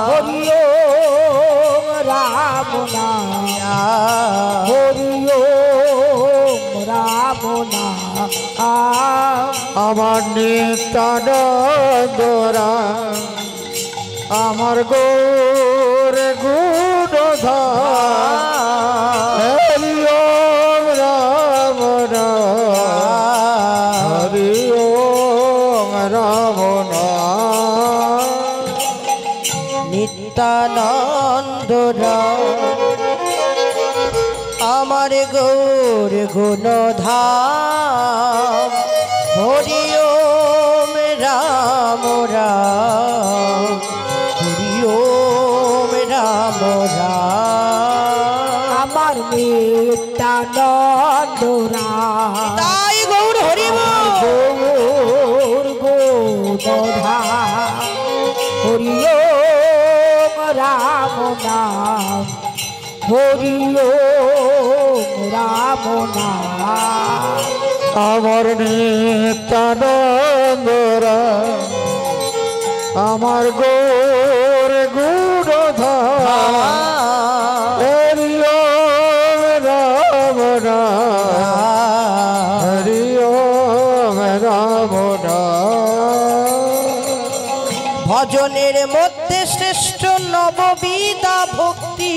হরি ওম রাম নাম হরি ওম রাম নাম আমার নিত্যানন্দ রাম আমার গৌর গুণধাম হরি ওম রাম নাম হরি ওম রাম নাম নিত্যানন্দ রাম আমার গৌর গুণধাম হরি ওম রাম রাম হরি ওম রাম রাম আমার নিত্যানন্দ রাম তাই গৌর হরি গৌর গুণধাম হরি ওম রাম নাম হরি ওম রাম নাম আমার নিত্যানন্দ রাম আমার গৌর গুণধাম হরি ওম রাম নাম হরি ওম রাম নাম ভজনের মধ্যে শ্রেষ্ঠ নববিধা ভক্তি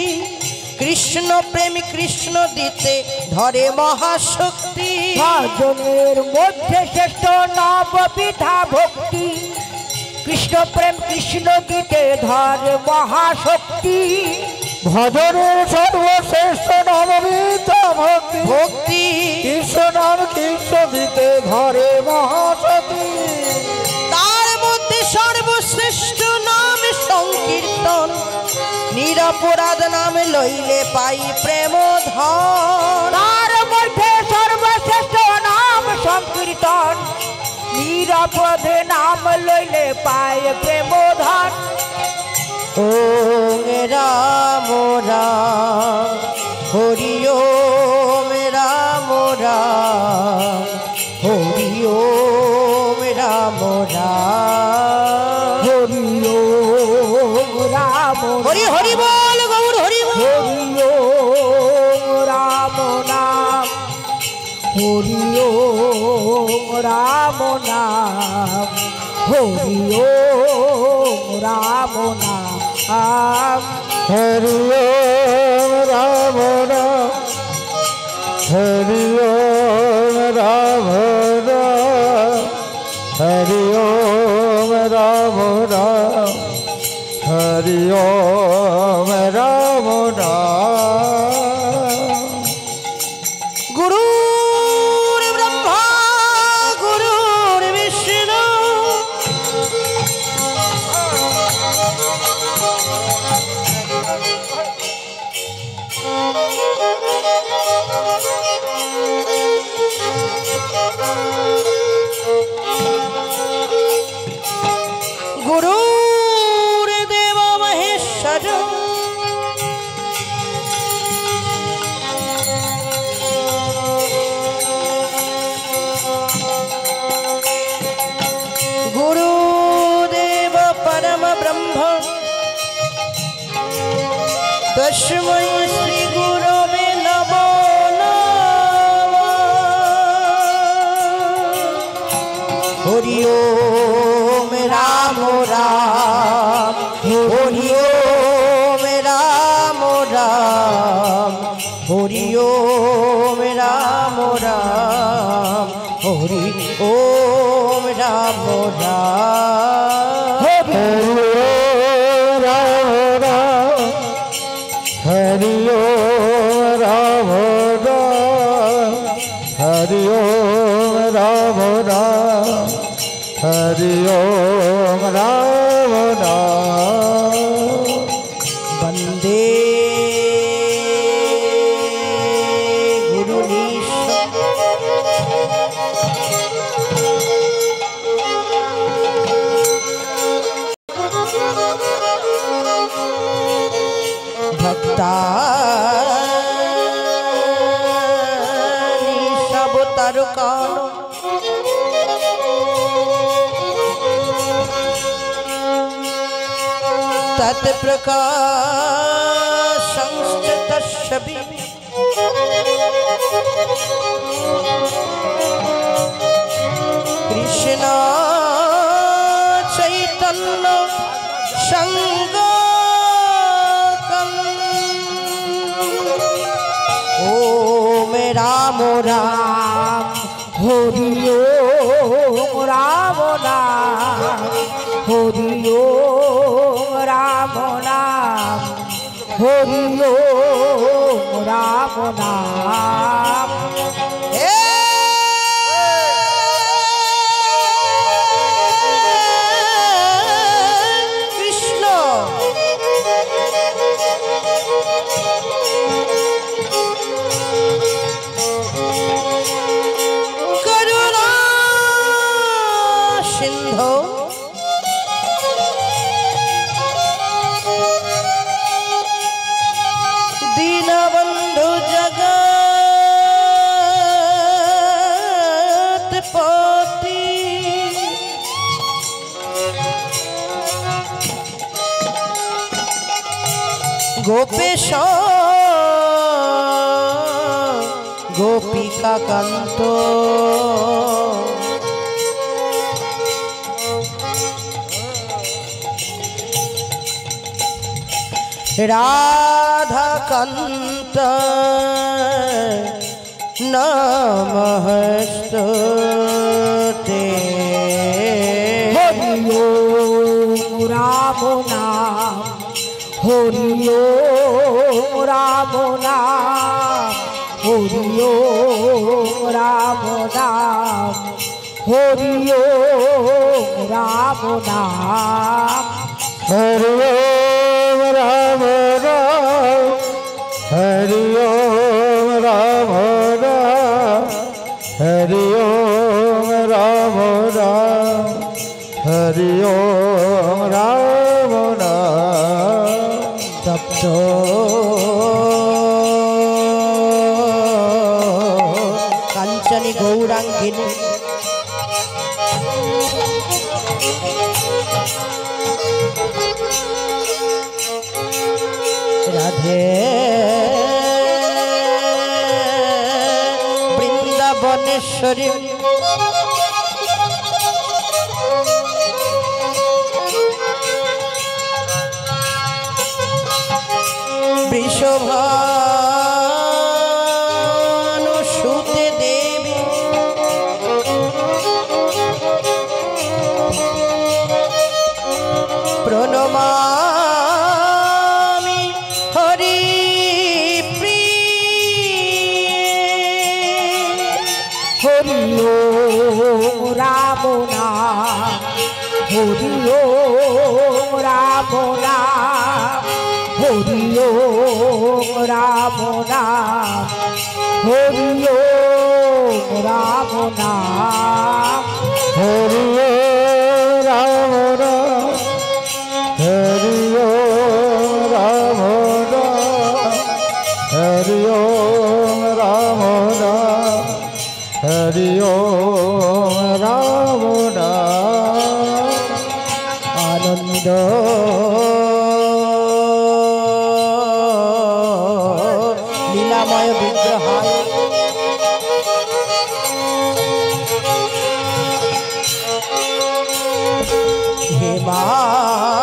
কৃষ্ণ প্রেম কৃষ্ণ দিতে ধরে মহাশক্তি ভজনের মধ্যে শ্রেষ্ঠ নববিধা ভক্তি কৃষ্ণ প্রেম কৃষ্ণ দিতে ধরে মহাশক্তি ভজনের সর্বশ্রেষ্ঠ নববিধা ভক্তি ভক্তি কৃষ্ণ নাম কৃষ্ণ দিতে ধরে মহাশক্তি তার মধ্যে সর্বশ্রেষ্ঠ নাম সংকীর্তন নিরপরাধ নাম লইলে পাই প্রেম ধন তার মধ্যে সর্বশ্রেষ্ঠ নাম সংকীর্তন নিরপরাধ নাম লইলে পাই প্রেম ধন ওম রাম রাম হরি ওম রাম রাম হরি ওম রাম রাম হরি ওম রাম হরি হরি বল গৌর হরি হরি ওম রাম নাম হরি ওম রাম নাম হরি ওম রাম নাম হরি ওম রাম নাম হরি ওম রাম নাম হরি ওম রাম নাম হরি ওম রাম নাম গুরুর ব্রহ্মা গুরুর বিষ্ণু গুরুর্দেব মহেশ্বর গুরুদেব পরম ব্রহ্ম তস্मै শ্রী গুরবে নমো নমঃ হরি ওম রাম রাম হরি ওম রাম রাম হরি ওম রাম রাম হরি ওম রাম রাম হরি ওম রাম রাম হরি ওম রাম রাম হরি ওম রাম রাম বন্দে গুরুনীশ ভক্তানি সব তারকান तत्प्रकाशंश्च तच्छवि कृष्ण चैतन्य संगकम् ओम राम राम हरि ओम राम राम हरि ओम राम राम हरि ओम राम राम हे कृष्ण करुणा सिंधु दीनबंधु जगत्पति गोपेश गोपिका कांत राधा कांत नमस्ते हरि ओम राम नाम हरि ओम राम नाम हरि ओम राम नाम हरि ओम राम नाम हरि ओम राम राम हरि ओम राम राम हरि ओम राम राम हरि ओम राम राम तप्तो कांचनी गौरांगिनी राधे वृंदावनेश्वरी वृषभानुसुते देवी प्रणमामि हरिप्रिये हरि ओम राम नाम हरि ओम राम नाम हरि ओम राम नाम हरि ओम राम नाम हरि ओम राम राम हरि ओम राम राम हरि ओम राम राम हरि ओम राम राम आनंद लीलामय विग्रहाय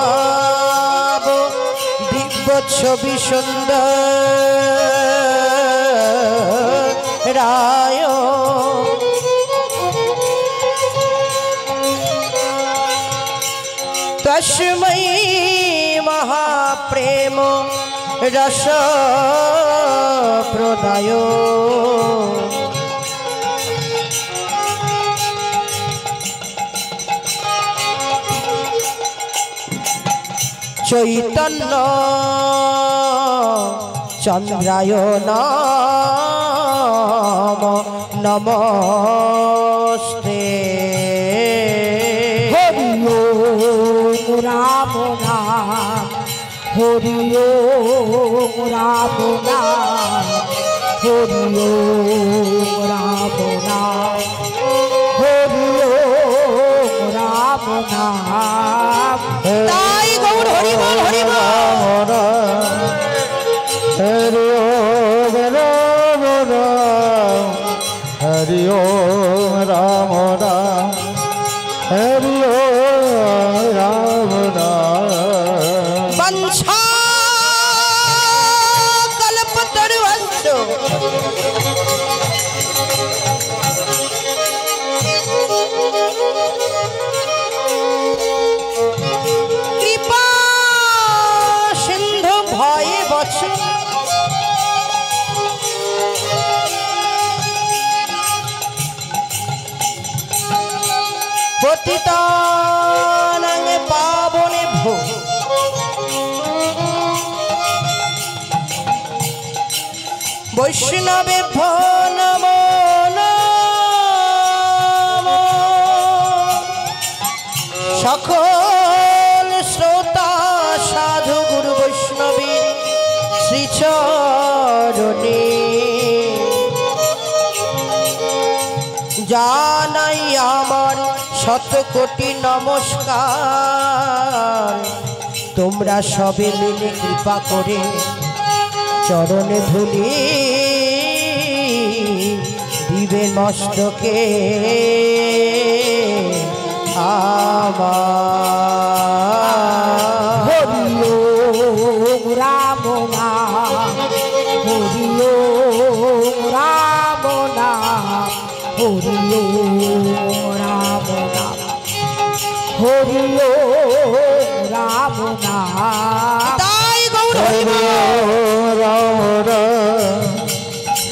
हेमाब दिव्य छवि सुंदर राय तस्मै महाप्रेम रस प्रदाय चैतन्य चंद्राय नाम नमस्ते हरि ओम राम नाम हरि ओम राम नाम हरि ओम राम नाम हरि ओम राम नाम ताई गौर हरि बोल বলছেন পতিতানাং পাবনেভ্যো বৈষ্ণবেভ্যো নমো নমঃ। সকল শ্রোতা সাধু গুরু বৈষ্ণবীর শ্রীচরণে জানাই আমার শতকোটি নমস্কার। তোমরা সবে মিলে কৃপা করে চরণে ধুলি দিবে মস্তকে আমার। হরি ওম রাম নাম, হরি ওম রাম নাম, হরি ওম রাম নাম, হরি ওম রাম নাম। তাই গৌর হরি বল। রাম রাম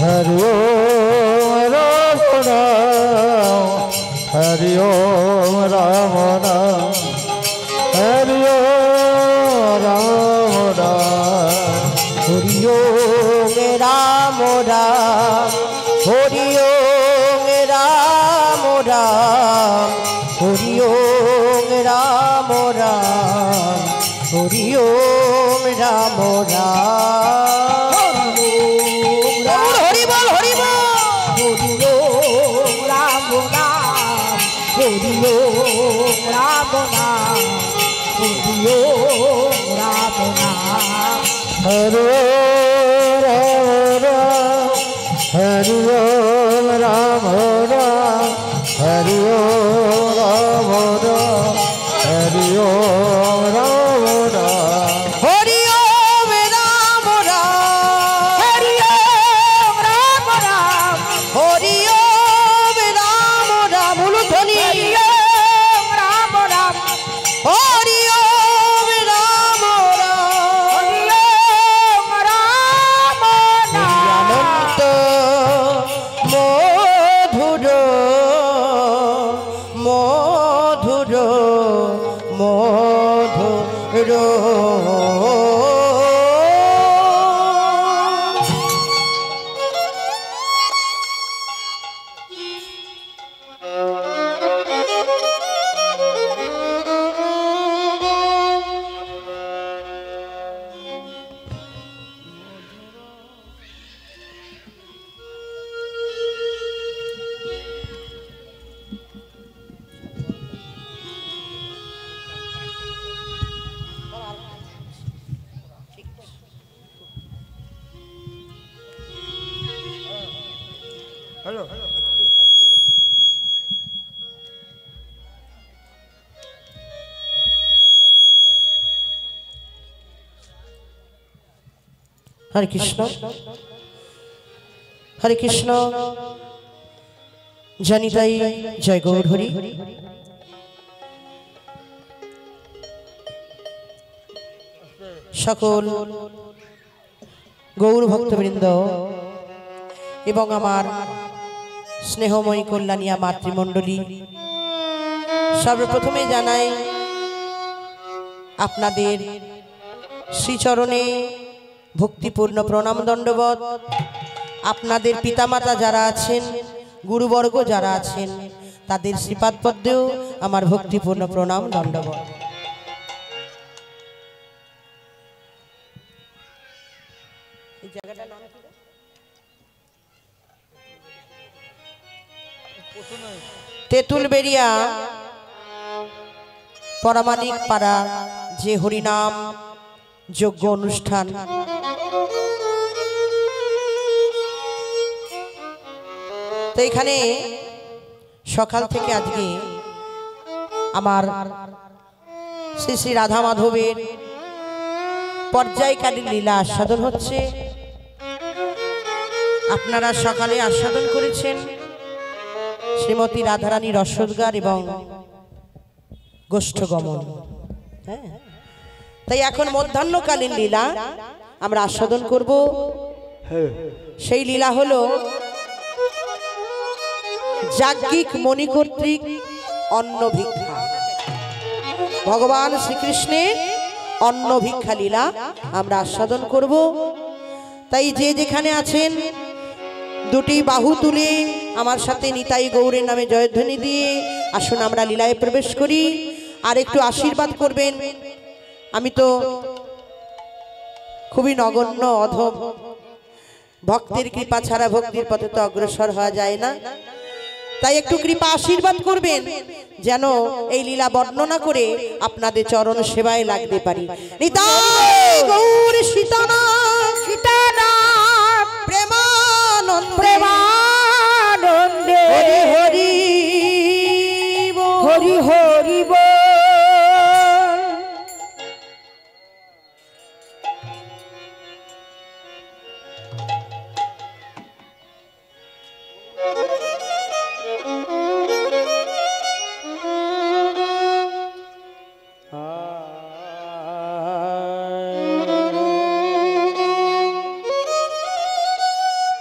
হরি ওম রাম রাম হরি ওম রাম রাম হরি ওম রাম রাম হরি ওম রাম রাম, হরি ওম রাম রাম, হরি ওম রাম রাম, হরি ওম রাম রাম। গৌর হরি বল হরি বল। হরি ওম রাম নাম, হরি ওম রাম নাম, হরি ওম রাম নাম। হরি ওম রাম রাম হরি ওম রাম রাম হরি ওম রাম রাম হরি ওম রাম রাম, হরি ওম রাম রাম, হরি ওম রাম রাম। উলুধ্বনি। হরি ওম রাম রাম, হরি ওম রাম রাম, হরি ওম রাম নাম। অনন্ত মধুর মধুর মধুর। হরে কৃষ্ণ হরে কৃষ্ণ। জানি তাই জয় গৌর হরি। সকল গৌর ভক্তবৃন্দ এবং আমার স্নেহময়ী কল্যাণিয়া মাতৃমণ্ডলী, সর্বপ্রথমে জানাই আপনাদের শ্রীচরণে ভক্তিপূর্ণ প্রণাম দণ্ডবত। আপনাদের পিতামাতা যারা আছেন, গুরুবর্গ যারা আছেন, তাদের শ্রীপাদ পদ্মেও আমার ভক্তিপূর্ণ প্রণাম দণ্ডবত। এই জায়গাটার নাম কি? তেঁতুলবেড়িয়া পরামানিক পাড়া যে হরিনাম যজ্ঞ অনুষ্ঠান, তো এখানে সকাল থেকে আজকে আমার শ্রী শ্রী রাধা মাধবের পর্যায়কালীন লীলা আস্বাদন হচ্ছে। আপনারা সকালে আস্বাদন করেছেন শ্রীমতী রাধারানী রসোদ্গার এবং গোষ্ঠগমন। হ্যাঁ, তাই এখন মধ্যাহ্নকালীন লীলা আমরা আস্বাদন করব। সেই লীলা হলো যাজ্ঞিক মণি কর্তৃক অন্ন ভিক্ষা। ভগবান শ্রীকৃষ্ণের অন্ন ভিক্ষা লীলা আমরা আস্বাদন করব। তাই যে যেখানে আছেন দুটি বাহু তুলে আমার সাথে নিতাই গৌরের নামে জয়ধ্বনি দিয়ে আসুন আমরা লীলায় প্রবেশ করি। আর একটু আশীর্বাদ করবেন। আমি তো খুবই নগণ্য অধম, ভক্তের কৃপা ছাড়া ভক্তির পথে তো অগ্রসর হওয়া যায় না। তাই একটু কৃপা আশীর্বাদ করবেন যেন এই লীলা বর্ণনা করে আপনাদের চরণ সেবায় লাগতে পারি। নিতাই গৌর সীতানাথ সীতানাথ প্রেমানন্দ প্রেমানন্দে হরি হরি হরি বল।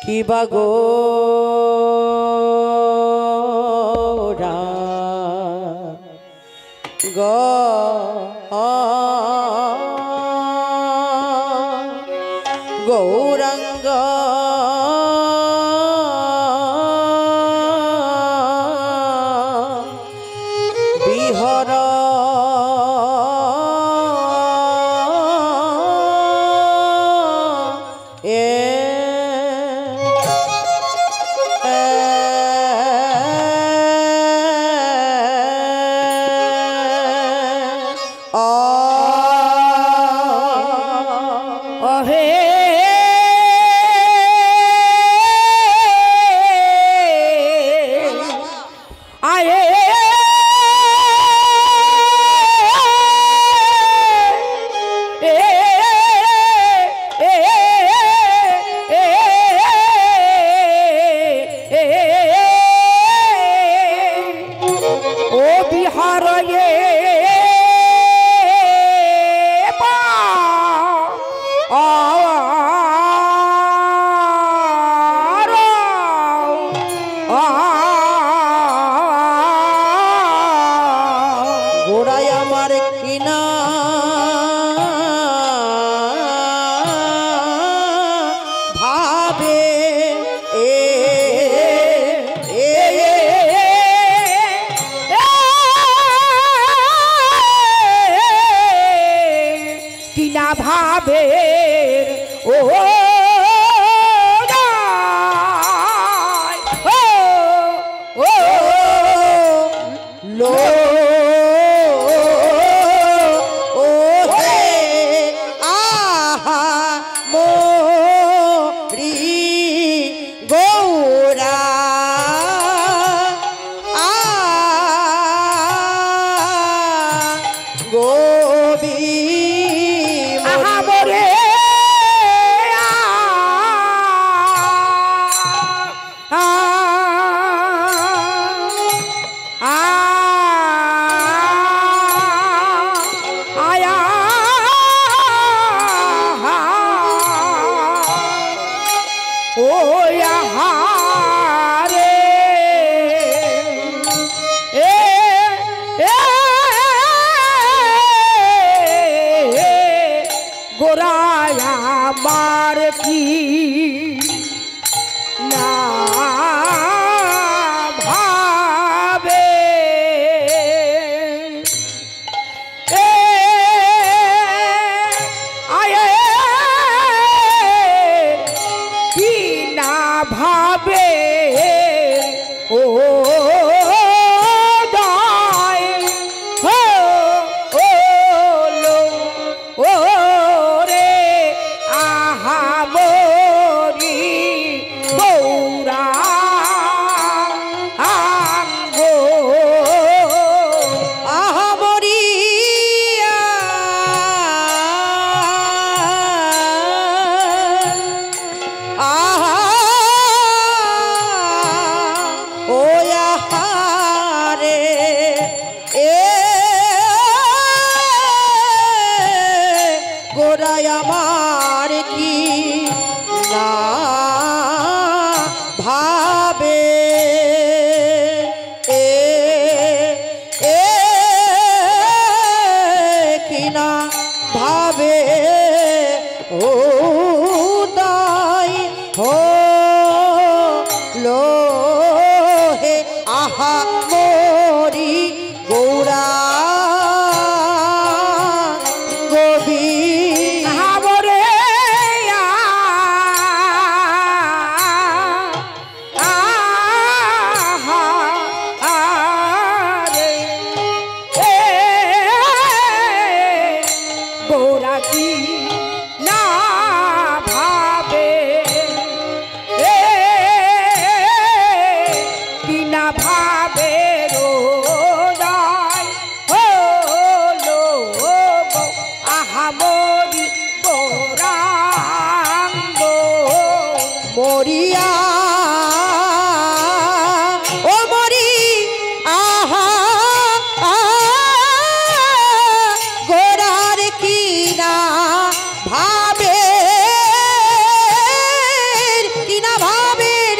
কি বা গৌরা গৌরাঙ্গ বিহর না ভাবে কি না ভাবে উদয় হলো হে আহা মোরি গৌরাঙ্গবী হাবরে গোরা কি না ভাবে বিনা ভাবে রোদায় হলো আহামরি গৌরাঙ্গ মরিয়া ও মরি আহা গোরার কিনা ভাবে কিনা ভাবের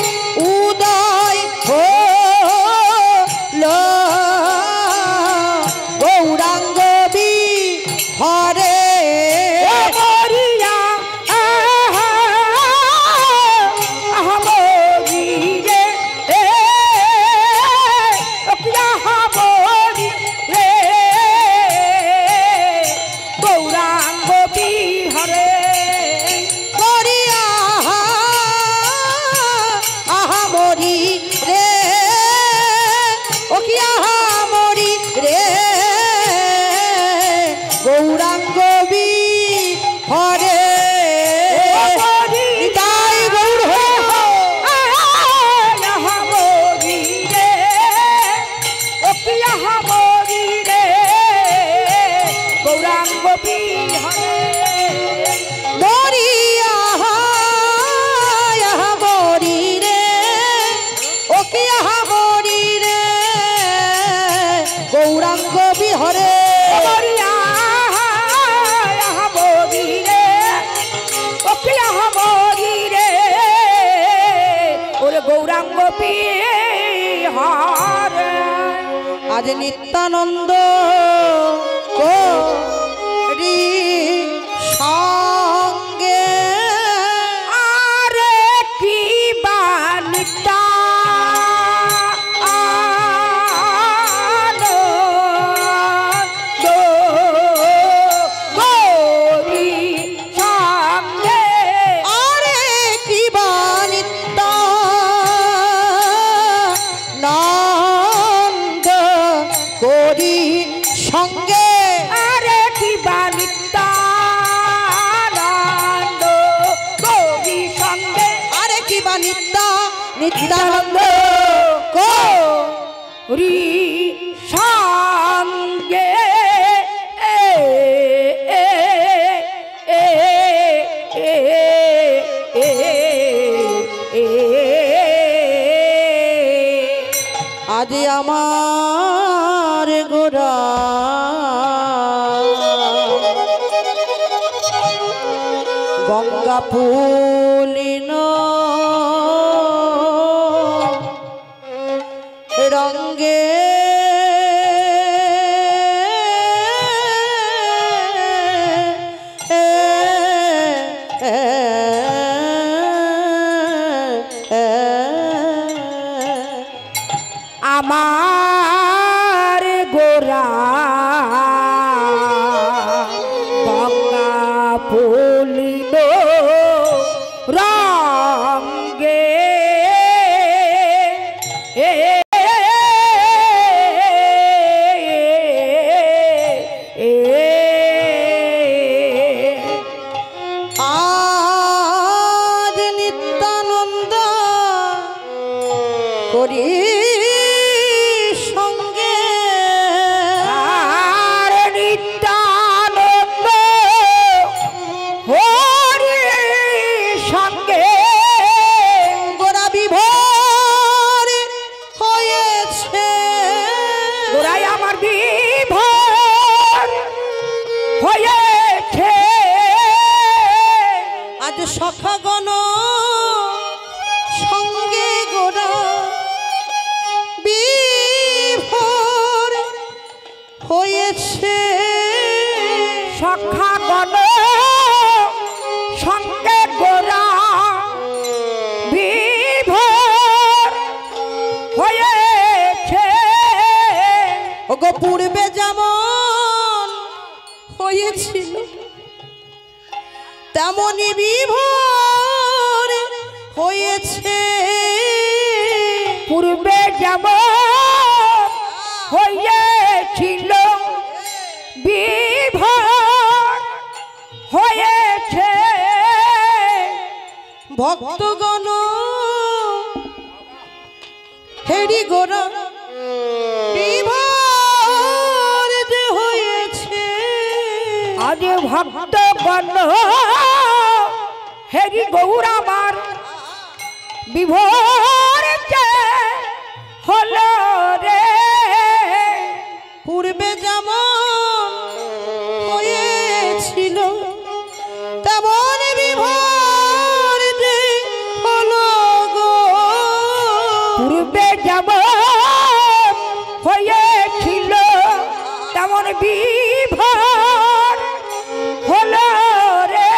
উদয় হলো গৌরাঙ্গবী হরে মরিয়া আহামরি রে আহামরি রে গৌরাঙ্গ বিহরে করিয়া আহা মরি রে ও কি আহা মরি রে গৌরাঙ্গবী হরে নিতাই গৌর হো আহামরি রে ও কি আহামরি রে গৌরাঙ্গ বিহরে মরিয়া আহা মরি রে ও কি আহা মরি রে গৌরাঙ্গবী হরে মরিয়া আহামরি রে ও কি আহামরি রে ওরে গৌরাঙ্গ বিহরে আজ নিত্যানন্দ করি সঙ্গে আরে কি বানিতা গৌরী সঙ্গে আরে কি বানিতা নন্দ করি সঙ্গে আরে কি বানিতা নন্দ গৌরী সঙ্গে আরে কি বানিতা নিত্যানন্দ রি সঙ্গে আজ আমার গোরা গঙ্গা ফুলিন রঙ্গে আমার গোরা গঙ্গা ফুলিল রঙ্গে আজ নিত্যানন্দ করি সঙ্গে আর নিত্যানন্দ হরি সঙ্গে গোরা বিভোর হয়েছে গোরাই আমার বিভোর হয়েছে আজ আজ সখাগণ সঙ্গে গোরা বিভোর হয়েছে। সখাগণ সঙ্গে গোরা বিভোর হয়েছে। ওগো পূর্বে যেমন হয়েছিল তেমনি বিভোর হয়েছে। পূর্বে যেমন হয়েছিল বিভোর হয়েছে। ভক্তগণ হেরি গোরা বিভোর যে হয়েছে। আজ ভক্তগণ হেরি গৌরামার বিভোর যে হলো রে। পূর্বে যেমন হয়েছিল তেমন বিভোর যে হলো গো। পূর্বে যেমন হয়েছিল তেমন বিভোর হলো রে।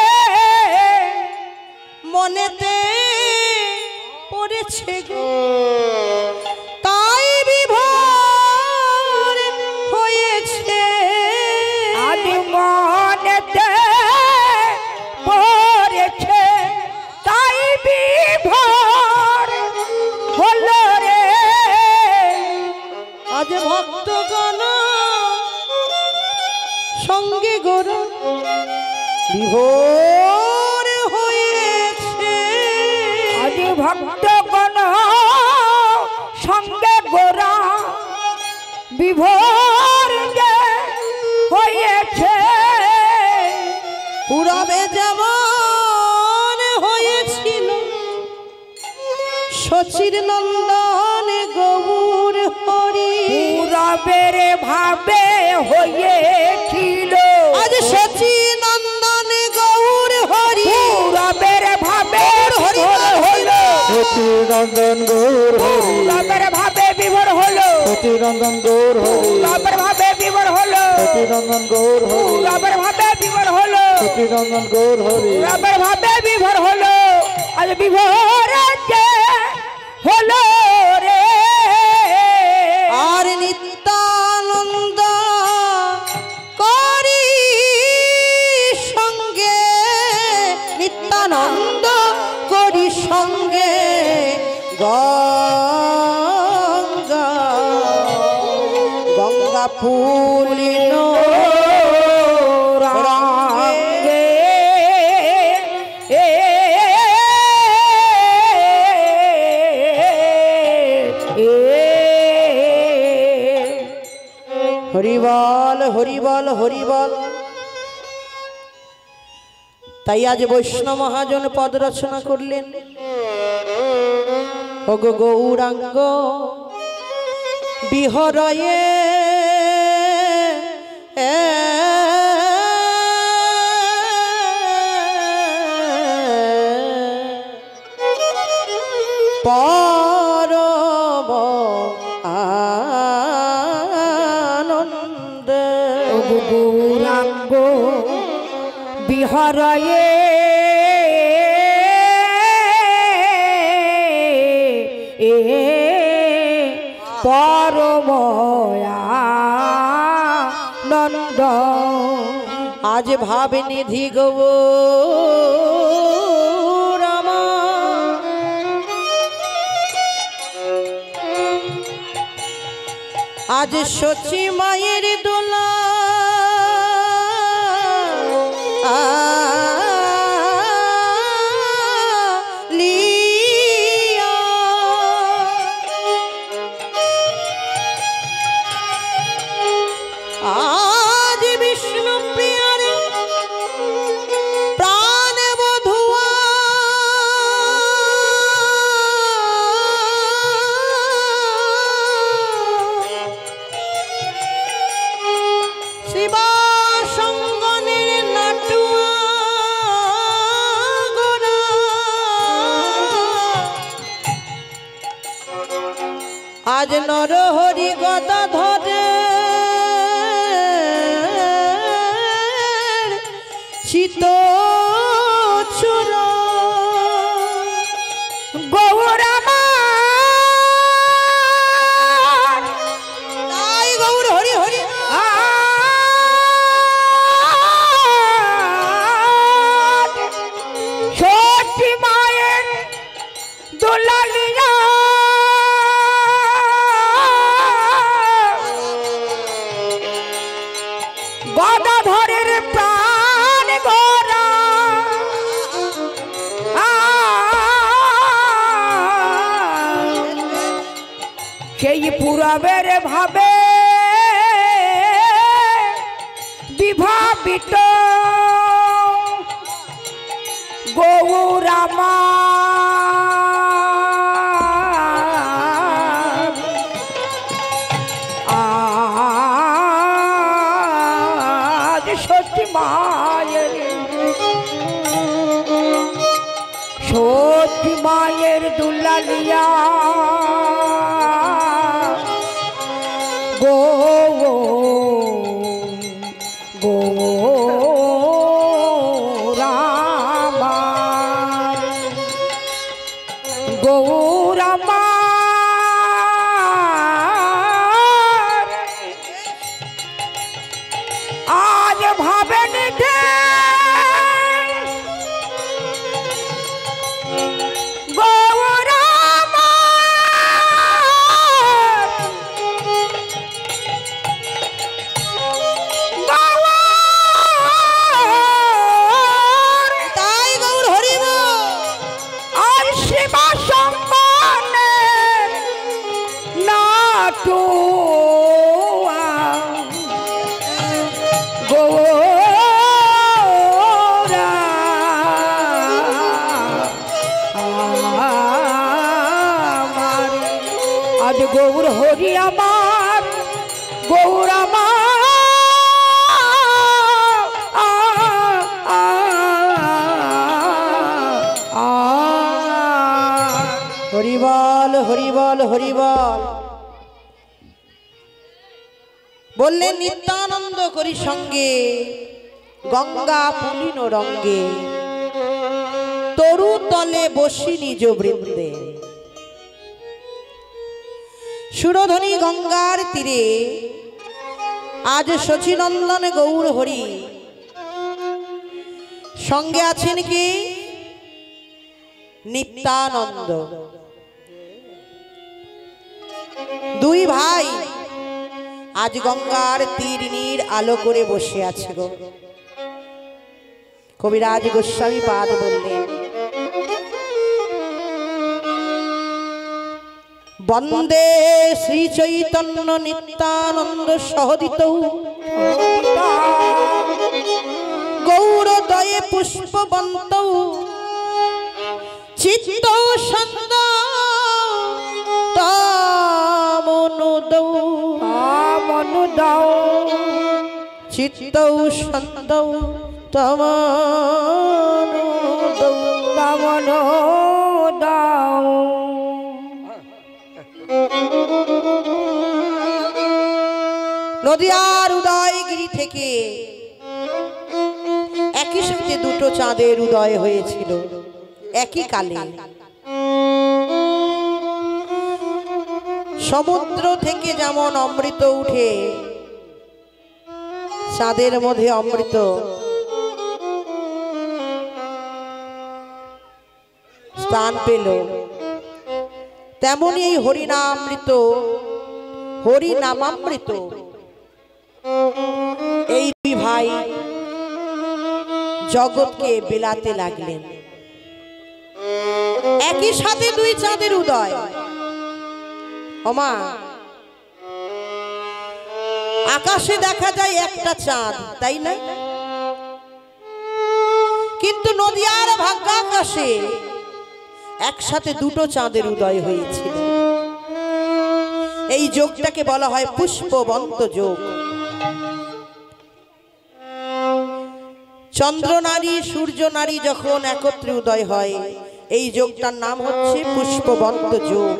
মনেতে পড়েছে গো তাই বিভোর হয়েছে। আজ মনেতে পড়েছে তাই বিভোর হলো রে। আজ ভক্তগণ সঙ্গে গোরা বিভোর হয়েছে। আজ ভক্তগণ সঙ্গে গোরা বিভোর যে হয়েছে। পূরবে যেমন হয়েছিল শচীর নন্দন গৌর হরি। পূরবের ভাবে হয়েছিল আজ শচী নন্দন গৌর হরি। পূরবের ভাবে হরি হইল। সচিরঞ্জন গৌর হরি, পূরবের ভাবে বিভোর হলো। সচিরঞ্জন গৌর হরি, পূরবের ভাবে বিভোর হলো। সচিরঞ্জন গৌর হরি, পূরবের ভাবে বিভোর হলো। সচিরঞ্জন গৌর হরি। পূরবের ভাবে বিভোর হলো। আজ বিভোর যে হলো রে। আর নিত্যানন্দ করি সঙ্গে নিত্যানন্দ করি সঙ্গে গঙ্গা গঙ্গা পুলিন রাঙ্গে হরিবল হরিবল হরিবল। তাই আজ বৈষ্ণব মহাজন পদ রচনা করলেন। ওগো গৌরাঙ্গ বিহরয়ে পরম আনন্দে। গৌরাঙ্গ বিহরয়ে পরময়ানন্দ। আজ ভাব নিধি গৌর আমার। আজ সচি মায়ের দোলা লিয়া। আজ বিষ্ণু প্রিয়ার প্রাণ বধুয়া আজ নর হরি গদা ধরে চিত চুর গৌর আমার তাই গৌর হরি হরি সত্যি মায়ের দুলালিয়া গদাধরের প্রাণ গোরা সেই পুরবের ভাবে বিভাবিত গৌরামা আজ সত্যি মায়ের দুলালিয়া গো রামা গৌরামা আজ ভাবে নিতে গৌরামা তাই গৌর হরি আর শিবা সম্মানে নাটু গৌরা আমার আজ গৌর হরি আমার গৌর আমার হরিবল হরিবল হরিবল বললেন নিত্যানন্দ করি সঙ্গে গঙ্গা পুলিন রঙ্গে তরু তলে বসি নিজ বৃন্দে সুরধ্বনি গঙ্গার তীরে আজ শচীনন্দন গৌর হরি সঙ্গে আছেন কি নিত্যানন্দ দুই ভাই আজ গঙ্গার তীর নীর আলো করে বসে আছে গো কবিরাজ গোস্বামী পাদ বললেন বন্দে শ্রী চৈতন্য নিত্যানন্দ সহদিত গৌরদয়ে পুষ্পবন্ত চিত্ত সন্দ তামনুদৌ দাও চিত্ত সন্দ তামনুদৌ বামন দাও নদিয়ার উদয়গিরি থেকে একই সাথে দুটো চাঁদের উদয় হয়েছিল একই কালে সমুদ্র থেকে যেমন অমৃত উঠে চাঁদের মধ্যে অমৃত স্থান পেল তেমনি এই হরিনামৃত হরিনামামৃত এই দুই ভাই জগৎকে বিলাতে লাগলেন একই সাথে দুই চাঁদের উদয় ওমা আকাশে দেখা যায় একটা চাঁদ তাই না কিন্তু নদিয়ার ভাগ্যাকাশে একসাথে দুটো চাঁদের উদয় হয়েছিল এই যোগটাকে বলা হয় পুষ্পবন্ত যোগ চন্দ্র নারী সূর্য নারী যখন একত্রে উদয় হয় এই যোগটার নাম হচ্ছে পুষ্পবন্ত যোগ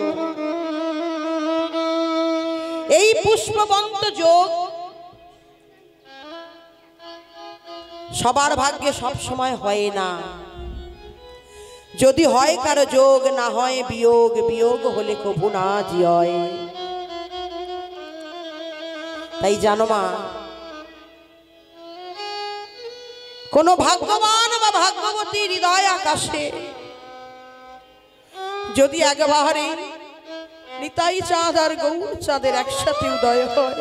এই পুষ্পবন্ত যোগ সবার ভাগ্যে সব সময় হয় না। যদি হয় কারো যোগ, না হয় বিয়োগ, বিয়োগ হলে কভু না জিয়। তাই জানো মা, কোন ভাগ্যবান বা ভাগ্যবতী হৃদয় আকাশে যদি একবারে নিতাই চাঁদ আর গৌর চাঁদের একসাথে উদয় হয়,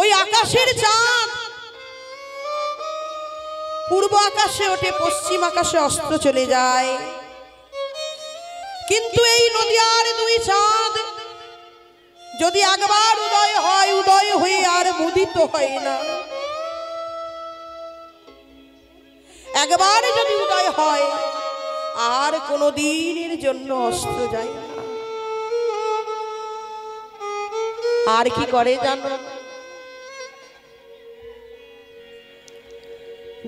ওই আকাশের চাঁদ পূর্ব আকাশে ওঠে, পশ্চিম আকাশে অস্ত চলে যায়। কিন্তু এই নদিয়ার দুই চাঁদ যদি একবার উদয় হয়, উদয় হয়ে আর মুদিত হয় না। একবার যদি উদয় হয় আর কোনো দিনের জন্য অস্ত যায় না। আর কি করে জানো?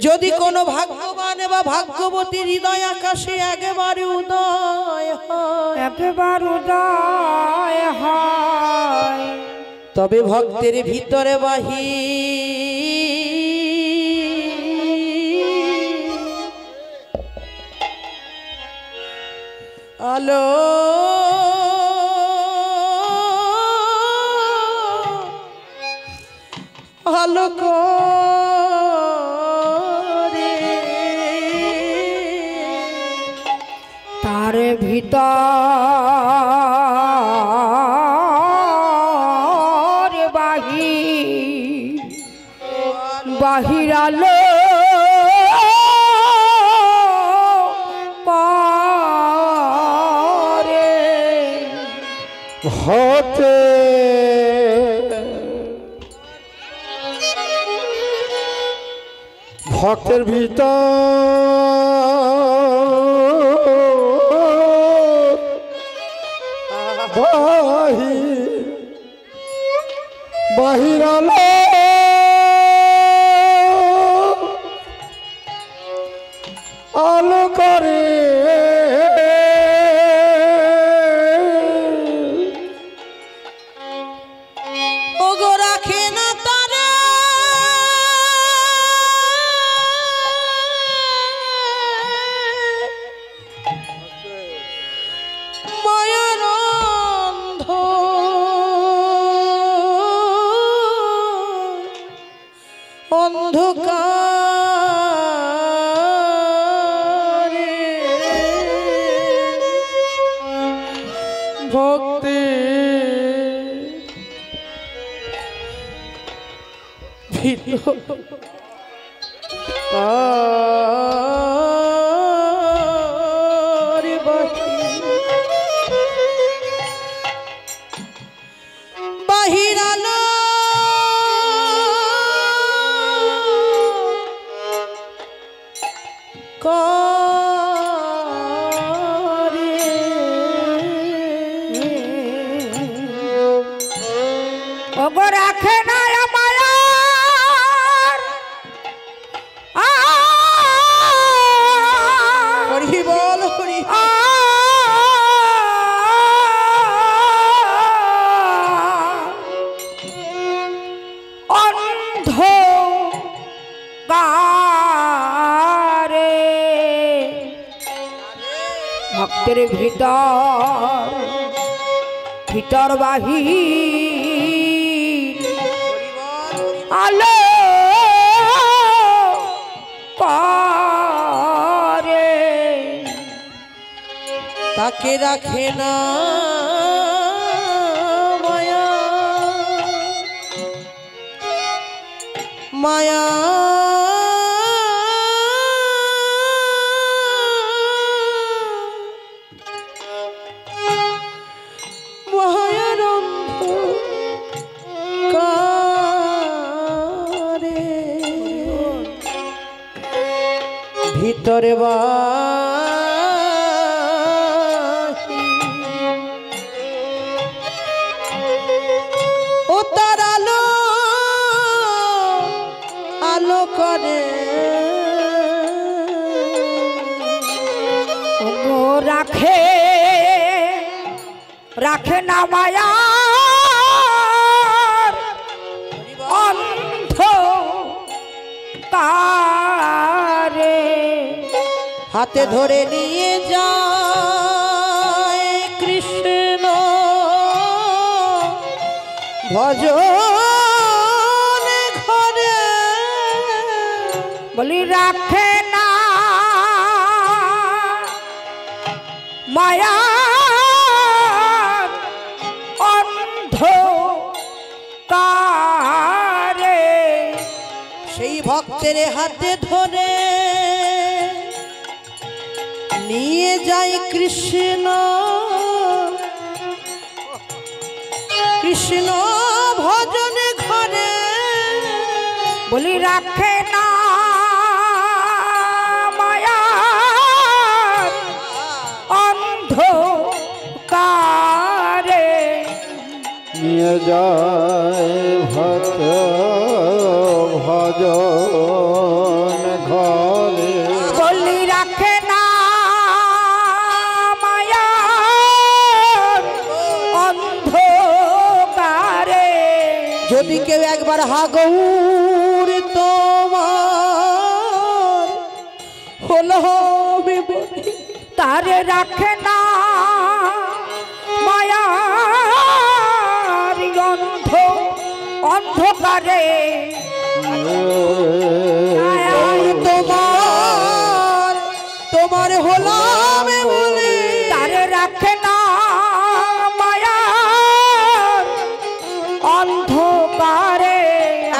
যদি কোনো ভাগ্যবান বা ভাগ্যবতী হৃদয় আকাশে একেবারে উদয় হয়, একবার উদয় হয়, তবে ভক্তের ভিতরে বাহি আলো আলো করে তার ভিতর বাহির আলো করে হতে ভক্তের ভিতর বাহির আলো আলো করে ওগো রাখে না তারা মায়ার অন্ধকারে ভক্তি বাহির আলো করে ওগো রাখে না মায়ার হরি বল হরি অন্ধকারে ভক্তের ভিতর বাহির আলো করে তাকে রাখে না মায়া মায়া মায়ার অন্ধকারে ভিতরে ও তার আলো আলো করে ওগো রাখে রাখে না মায়া অন্ধ কারে হাতে ধরে নিয়ে যায় কৃষ্ণ ভজন ঘরে বলি রাখে না মায়া অন্ধ কারে সেই ভক্তের হাতে ধরে নিয়ে যায় কৃষ্ণ কৃষ্ণ ভজন ঘরে বলি রাখে না মায়া অন্ধ কারে নিয়ে যায় ভক্ত ভজন ঘরে বলি রাখে না মায়া অন্ধ কারে যদি কেউ একবার হাগৌর তোমার হলো হবে বলে তারে রাখে না মায়া অন্ধ অন্ধকারে তোমার তোমার হলাম বলে তারে রাখে না মায়া অন্ধকারে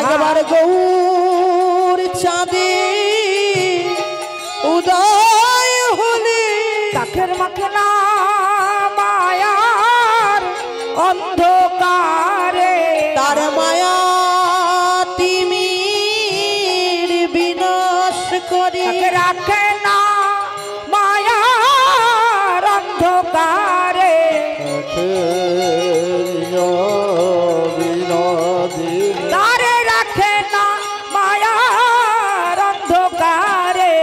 একবার গৌর চাঁদে উদয় হলে কাকের মাখে না মায়ার অন্ধকারে তার মায়া তিমির বিনাশ করে তাকে রাখে না মায়ার অন্ধকারে তারে রাখে না মায়ার অন্ধকারে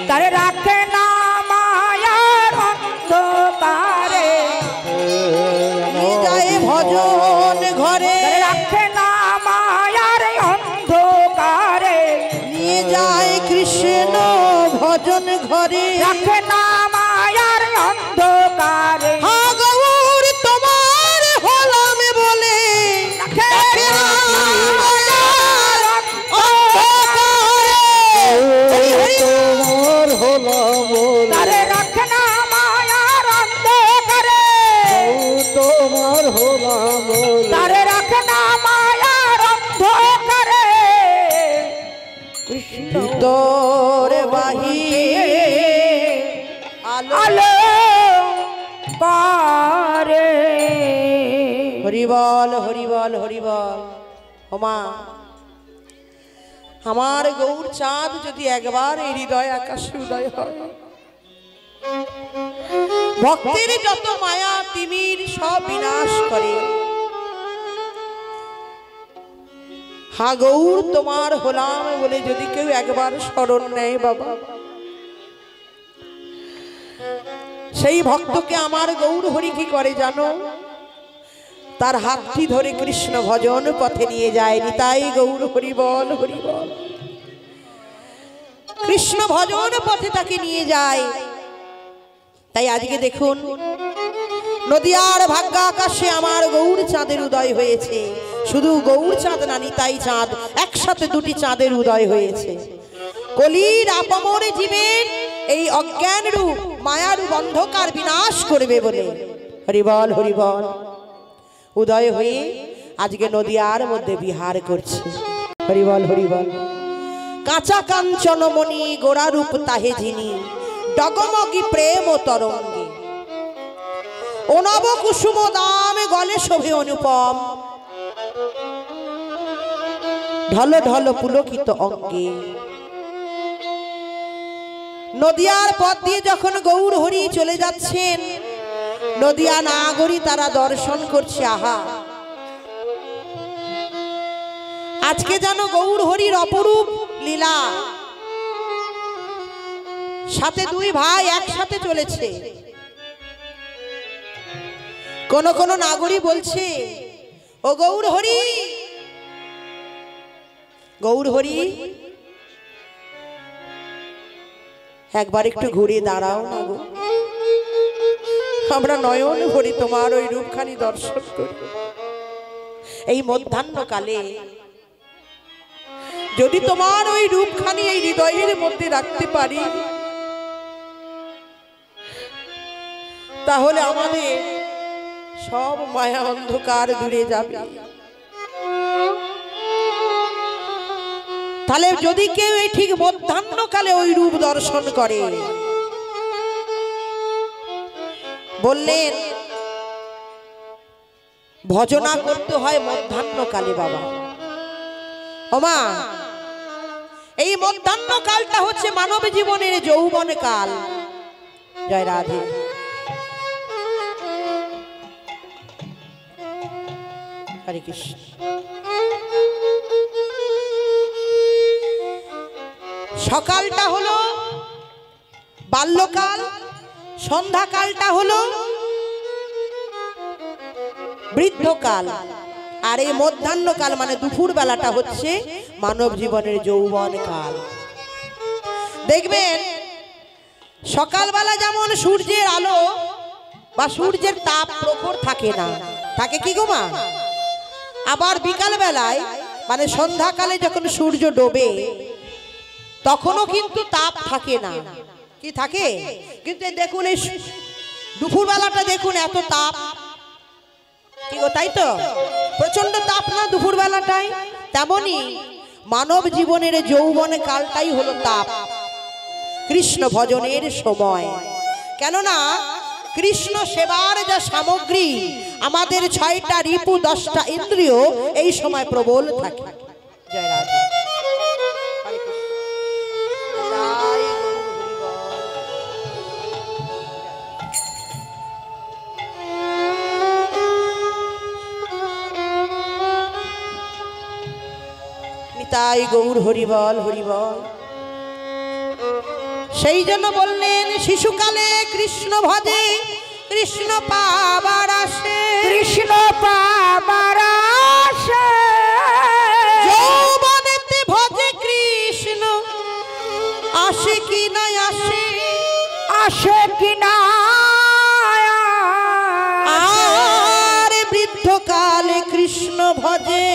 তারে রাখে না মায়ার অন্ধকারে যায় ভজন ঘরে তারে রাখে না মায়ার অন্ধকারে নিয়ে যায় কৃষ্ণ ভজন ঘরে রাখে না মায়ার অন্ধকারে হা গৌর তোমার হলাম বলে রাখে রাখে না না মায়ার অন্ধকারে। হরি হরি তোমার হলাম বলে তারে রাখে না মায়ার অন্ধকারে তোমার হলাম বলে তারে রাখে না মায়ার অন্ধকারে কৃষ্ণ তোর বাহির আলো আলো করে হরিবল হরিবল হরিবল ওমা আমার গৌর চাঁদ যদি একবার এই হৃদয় আকাশে উদয় হয় ভক্তের যত মায়া তিমির সব বিনাশ করে হা গৌর তোমার হলাম বলে যদি কেউ একবার স্মরণ নেয় বাবা সেই ভক্তকে আমার গৌর হরি কি করে জানো তার হাতটি ধরে কৃষ্ণ ভজন পথে নিয়ে যায় নিতাই গৌর হরি বল হরি বল কৃষ্ণ ভজন পথে তাকে নিয়ে যায় তাই আজকে দেখুন নদিয়ার ভাগ্য আকাশে আমার গৌর চাঁদের উদয় হয়েছে শুধু গৌর চাঁদ না নিতাই চাঁদ একসাথে দুটি চাঁদের উদয় হয়েছে কলির আপামর জীবের এই অজ্ঞান রূপ মায়ারূপ অন্ধকার বিনাশ করবে বলে হরিবল হরিবল উদয় হয়ে আজকে নদিয়ার মধ্যে বিহার করছে হরিবল হরিবল কাঁচা কাঞ্চনমণি গোড়া রূপ তাহে যিনি ডগমগি প্রেম তরঙ্গে অনব কুসুম দাম গলে শোভে অনুপম ঢল ঢল পুলকিত অঙ্গে নদিয়ার পথ দিয়ে যখন গৌর হরি চলে যাচ্ছেন নদিয়া নাগরী তারা দর্শন করছে আহা আজকে যেন গৌর হরির অপরূপ লীলা সাথে দুই ভাই একসাথে চলেছে। কোন কোন নাগরী বলছে, ও গৌর হরি, গৌর হরি, একবার একটু ঘুরে দাঁড়াও না গো, আমরা নয়ন ভরি তোমার ওই রূপখানি দর্শন করি। এই মধ্যাহ্নকালে যদি তোমার ওই রূপখানি এই হৃদয়ের মধ্যে রাখতে পারি, তাহলে আমাদের সব মায়া অন্ধকার দূরে যাবে। তাহলে যদি কেউ এই ঠিক মধ্যাহ্নকালে ওই রূপ দর্শন করে, বললেন ভজনা করতে হয় মধ্যাহ্নকালে বাবা। ওমা, এই মধ্যাহ্নকালটা হচ্ছে মানব জীবনের যৌবন কাল। জয় রাধে। হরে কৃষ্ণ। সকালটা হলো বাল্যকাল, সন্ধ্যাকালটা হলো বৃদ্ধকাল, আর এই মধ্যাহ্নকাল মানে দুপুর বেলাটা হচ্ছে মানব জীবনের যৌবন কাল। দেখবেন সকালবেলা যেমন সূর্যের আলো বা সূর্যের তাপ প্রখর থাকে না, থাকে কি গো মা? আবার বিকাল বেলায় মানে সন্ধ্যাকালে যখন সূর্য ডোবে তখনও কিন্তু তাপ থাকে না। কি থাকে? কিন্তু দেখুন এই দুপুর বেলাটা দেখুন এত তাপ, কি গো, তাই তো? প্রচন্ড তাপ না দুপুর বেলাটাই? তেমনি মানব জীবনের যৌবন কালটাই হলো তাপ, কৃষ্ণ ভজনের সময়। কেননা কৃষ্ণ সেবার যা সামগ্রী, আমাদের 6টা রিপু 10টা ইন্দ্রিয় এই সময় প্রবল থাকে। জয় রাধা। নিতাই গৌর হরিবল হরিবল। সেই জন্য বললেন শিশুকালে কৃষ্ণ ভজে কৃষ্ণ পাবার আসে, কৃষ্ণ পাবার আসে, যৌবনেতে ভজে কৃষ্ণ আসে কি না আসে, আসে কি না, আর বৃদ্ধকালে কৃষ্ণ ভজে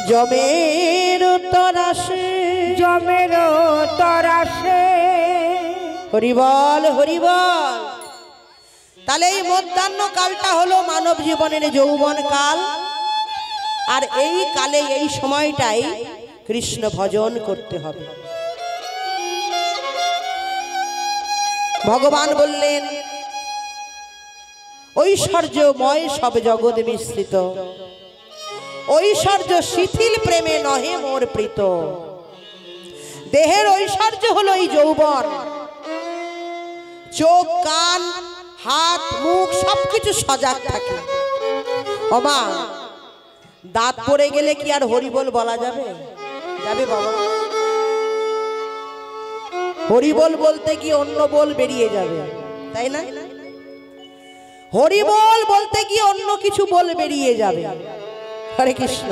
জমের তরাসে, জমের তরাসে। হরিবল হরিবল। তাহলে এই মধ্যাহ্ন কালটা হলো মানব জীবনের যৌবন কাল, আর এই কালে এই সময়টাই কৃষ্ণ ভজন করতে হবে। ভগবান বললেন ঐশ্বর্যময় সব জগৎ মিশ্রিত, ঐশ্বর্য শিথিল প্রেমে নহে মোর প্রীত। দেহের ঐশ্বর্য হলো এই যৌবন, চোখ কান হাত মুখ সবকিছু সজাগ থাকে। ওমা, দাঁত পড়ে গেলে কি আর হরিবল বলা যাবে? যাবে বাবা? হরিবল বলতে কি অন্য বল বেরিয়ে যাবে, তাই না? হরিবল বলতে কি অন্য কিছু বল বেরিয়ে যাবে। হরে কৃষ্ণ।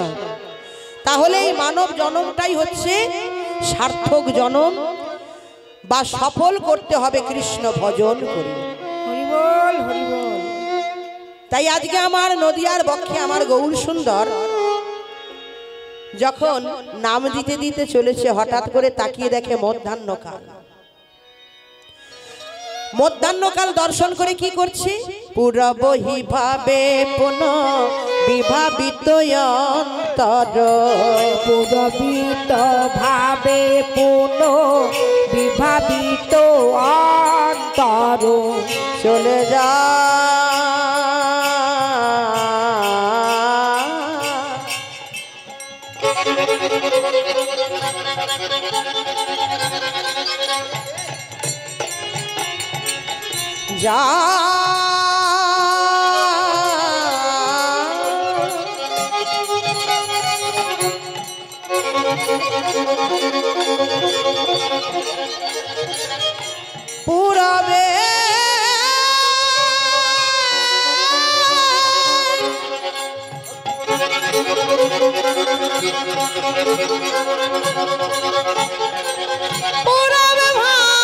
তাহলে এই মানব জন্মটাই হচ্ছে সার্থক জন্ম, বা সফল করতে হবে কৃষ্ণ ভজন করে। হরিবল হরিবল। তাই আজকে আমার নদিয়ার বক্ষে আমার গৌর সুন্দর যখন নাম দিতে দিতে চলেছে, হঠাৎ করে তাকিয়ে দেখে মধ্যাহ্নকাল। মধ্যাহ্নকাল দর্শন করে কি করছে? পুরবহি ভাবে পুন বিভাবিত অন্তর, পুরবিত ভাবে পুন বিভাবিত অন্তর, চলে যা যা পুরাবে পুরাবে ভাবে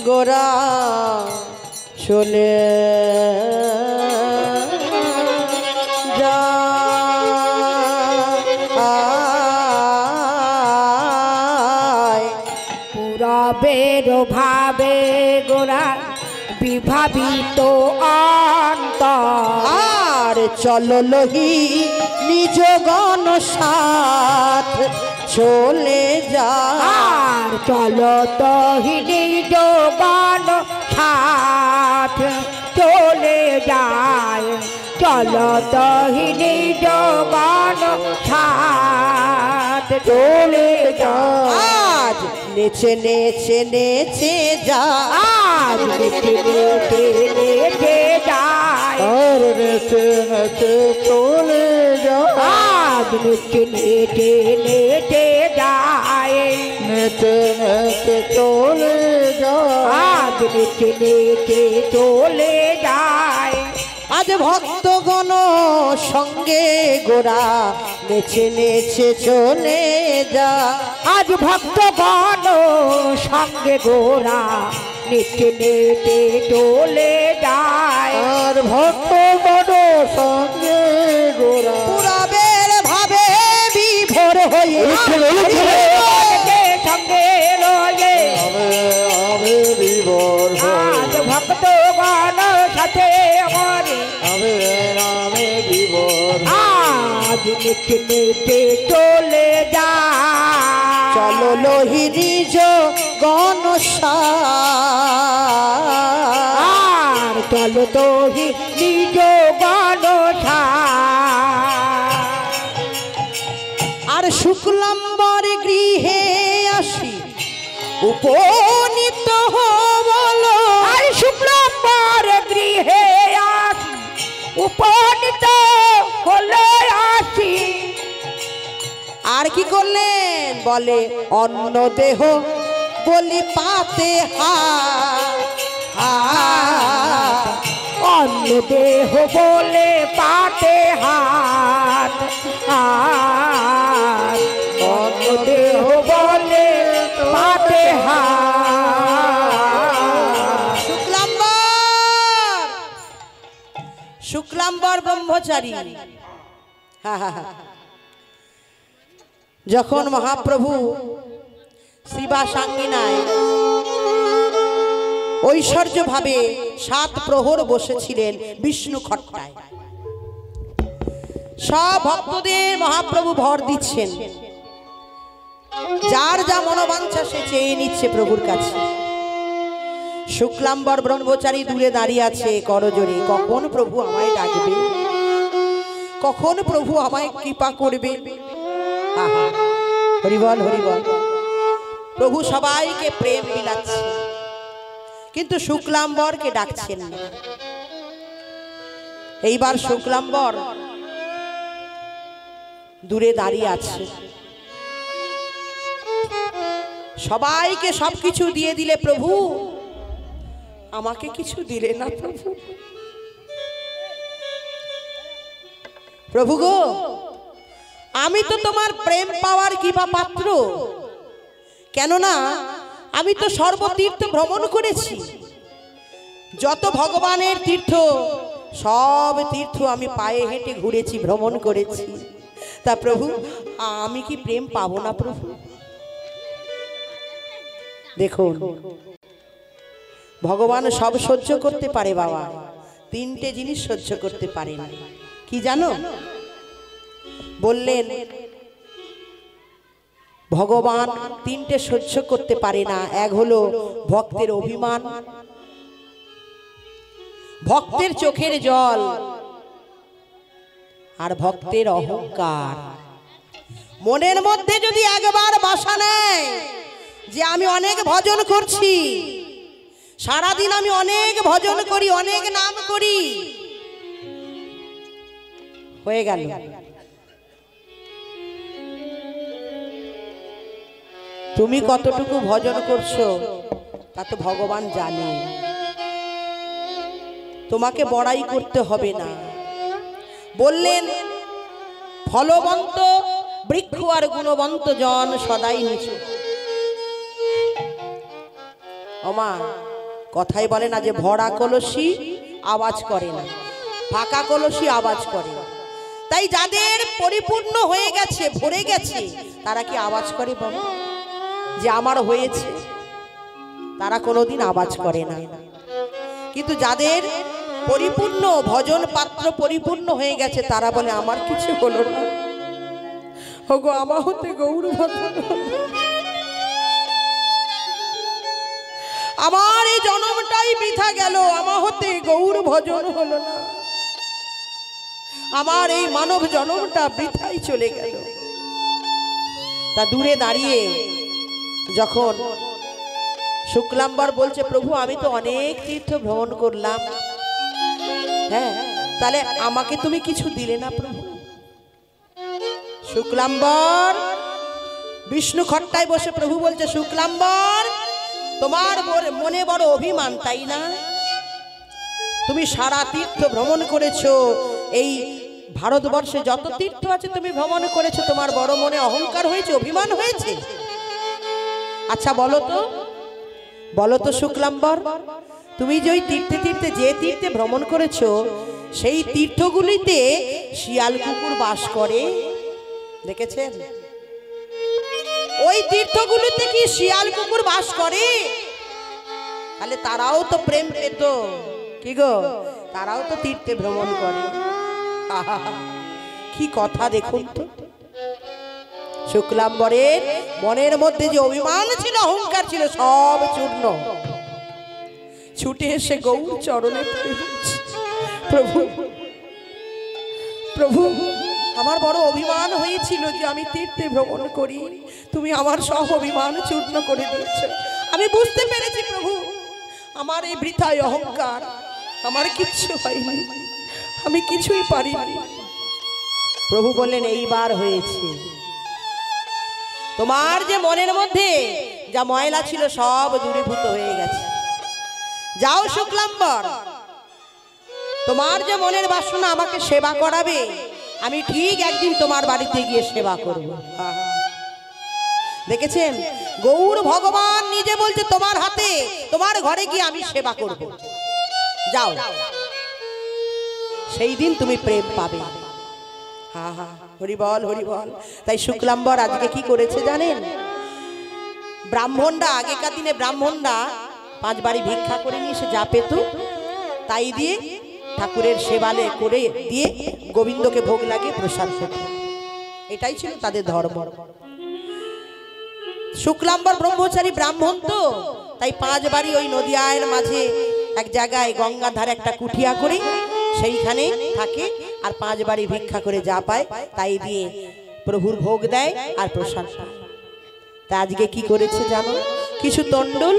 গোরা চলে যা পুরবের ভাবে গোরা বিভাবিত অন্তর আর চলো লহি নিজ গণ সাথ চলে যা আর চলো তহিনী যোগান সাথ চলে যায় চলো তহিনী যোগান সাথ চলে যায় আজ নেচে নেচে নেচে যা আজ নেচে নেচে নেচে যায় আর নেচে নেচে চলে যায় আজ নেচে নেচে নেচে যায় নেচে নেচে চলে যায় আজ নেচে নেচে চলে যায় আজ ভক্তগণ সঙ্গে গোরা নেচে নেচে চলে যা আজ ভক্তগণ সঙ্গে গোরা নেচে নেচে চলে যায় আর ভক্ত বড় সঙ্গে গোরা পুরবের ভাবে বিভোর হয়ে সঙ্গে রয়ে আমি বিবর আজ ভক্তগণ সাথে মরে আমি বিবর আজ নেচে নেচে চলে যায় চলো লোহি নিজ গণসা আর চলো তোহি নিজ গণসা আর শুক্লাম্বর গৃহে আসি উপনীত বলো আর শুক্লাম্বর গৃহে আসি উপনীত হলে আসি আর কি করলেন বলে অন্য দেহ বলি পাতে অন্য দেহ বলে পাতে হাত অন্য দেহ বলে পাতে হাত শুক্লাম্বর ব্রহ্মচারী যখন মহাপ্রভু শিবাসাঙ্গিনায় ঐশ্বর্য ভাবে 7 প্রহর বসেছিলেন বিষ্ণু খট্টায় সব ভক্তদের মহাপ্রভু ভর দিচ্ছেন যার যা মনোবাঞ্ছা সে চেয়ে নিচ্ছে প্রভুর কাছে শুক্লাম্বর ব্রহ্মচারী দূরে দাঁড়িয়ে আছে করজোরে কখন প্রভু আমায় ডাকবে কখন প্রভু আমায় কৃপা করবে হরিবল হরিবল প্রভু সবাইকে প্রেম বিলাচ্ছে কিন্তু শুক্লাম্বরকে ডাকছেন না এইবার শুক্লাম্বর দূরে দাঁড়িয়ে আছে সবাইকে সবকিছু দিয়ে দিলে প্রভু আমাকে কিছু দিলে না প্রভু প্রভু গো আমি তো তোমার প্রেম পাওয়ার কিবা পাত্র কেননা আমি তো সর্বতীর্থ ভ্রমণ করেছি যত ভগবানের তীর্থ সব তীর্থ আমি পায়ে হেঁটে ঘুরেছি ভ্রমণ করেছি তা প্রভু আমি কি প্রেম পাবো না প্রভু দেখুন ভগবান সব সহ্য করতে পারে বাবা 3টে জিনিস সহ্য করতে পারে না কি জানো বললেন ভগবান 3টে সহ্য করতে পারে না এক হলো ভক্তের অভিমান ভক্তের চোখের জল আর ভক্তের অহংকার মনের মধ্যে যদি একবার বাসা নেয় যে আমি অনেক ভজন করছি সারাদিন আমি অনেক ভজন করি, অনেক নাম করি, হয়ে গেল। তুমি কতটুকু ভজন করছো তা তো ভগবান জানে। তোমাকে বড়াই করতে হবে না। বললেন ফলবন্ত বৃক্ষ আর গুণবন্ত জন সদাই নিচু। ওমা, কথাই বলে না যে ভরা কলসি আওয়াজ করে না, ফাঁকা কলসি আওয়াজ করে। তাই যাদের পরিপূর্ণ হয়ে গেছে, ভরে গেছে, তারা কি আওয়াজ করে বলো যে আমার হয়েছে? তারা কোনোদিন আওয়াজ করে না। কিন্তু যাদের পরিপূর্ণ ভজন পাত্র পরিপূর্ণ হয়ে গেছে, তারা বলে আমার কিছু হলো না, ওগো আমার হতে গৌর ভজন, আমার এই জন্মটাই বৃথা গেল, আমার হতে গৌর ভজন হলো না, আমার এই মানব জন্মটা বৃথাই চলে গেল। তা দূরে দাঁড়িয়ে যখন শুক্লাম্বর বলছে প্রভু আমি তো অনেক তীর্থ ভ্রমণ করলাম, হ্যাঁ তাহলে আমাকে তুমি কিছু দিলে না প্রভু? শুক্লাম্বর বিষ্ণু খট্টায় বসে প্রভু বলছে শুক্লাম্বর তোমার মনে বড় অভিমান তাই না? তুমি সারা তীর্থ ভ্রমণ করেছো, এই ভারতবর্ষে যত তীর্থ আছে তুমি ভ্রমণ করেছো, তোমার বড় মনে অহংকার হয়েছে, অভিমান হয়েছে। আচ্ছা বলো তো শুক্লাম্বর, তুমি যে ওই তীর্থে যে তীর্থে ভ্রমণ করেছো সেই তীর্থগুলিতে শিয়াল কুকুর বাস করে দেখেছেন? ওই তীর্থগুলিতে কি শিয়াল কুকুর বাস করে? তাহলে তারাও তো প্রেম পেত, কি গো, তারাও তো তীর্থে ভ্রমণ করে। কি কথা দেখুন তো। শুক্লাম্বরের মনের মধ্যে যে অভিমান ছিল, অহংকার ছিল, সব চূর্ণ। ছুটে এসে গৌর চরণে প্রভু প্রভু আমার বড় অভিমান হয়েছিল যে আমি তীর্থে ভ্রমণ করি, তুমি আমার সব অভিমান চূর্ণ করে দিয়েছ। আমি বুঝতে পেরেছি প্রভু আমার এই বৃথায় অহংকার, আমার কিচ্ছু হয়নি, আমি কিছুই পারিনি। প্রভু বললেন এইবার হয়েছে, তোমার যে মনের মধ্যে যা ময়লা ছিল সব দূরীভূত হয়ে গেছে। যাও শুক্লাম্বর, তোমার যে মনের বাসনা আমাকে সেবা করাবে, আমি ঠিক একদিন তোমার বাড়িতে গিয়ে সেবা করব। দেখেছেন গৌর ভগবান নিজে বলছে তোমার হাতে, তোমার ঘরে গিয়ে আমি সেবা করব, যাও, সেই দিন তুমি প্রেম পাবে। হা হা, হরি বল হরি বল। তাই শুক্লাম্বর আজকে কি করেছে জানেন? ব্রাহ্মণরা, আগেকার দিনে ব্রাহ্মণরা 5 বাড়ি ভিক্ষা করে নিয়ে এসে যা পেত তাই দিয়ে ঠাকুরের সেবালে করে দিয়ে গোবিন্দকে ভোগ লাগিয়ে প্রসাদ পেত, এটাই ছিল তাদের ধর্ম। শুক্লাম্বর ব্রহ্মচারী ব্রাহ্মণ তো, তাই 5 বাড়ি ওই নদিয়ার মাঝে এক জায়গায় গঙ্গার ধারে একটা কুঠিয়া করে সেইখানে থাকে, আর 5 বাড়ি ভিক্ষা করে যা পায় তাই দিয়ে প্রভুর ভোগ দেয় আর প্রসাদ পায়। তা আজকে কি করেছে জানো? কিছু তন্ডুল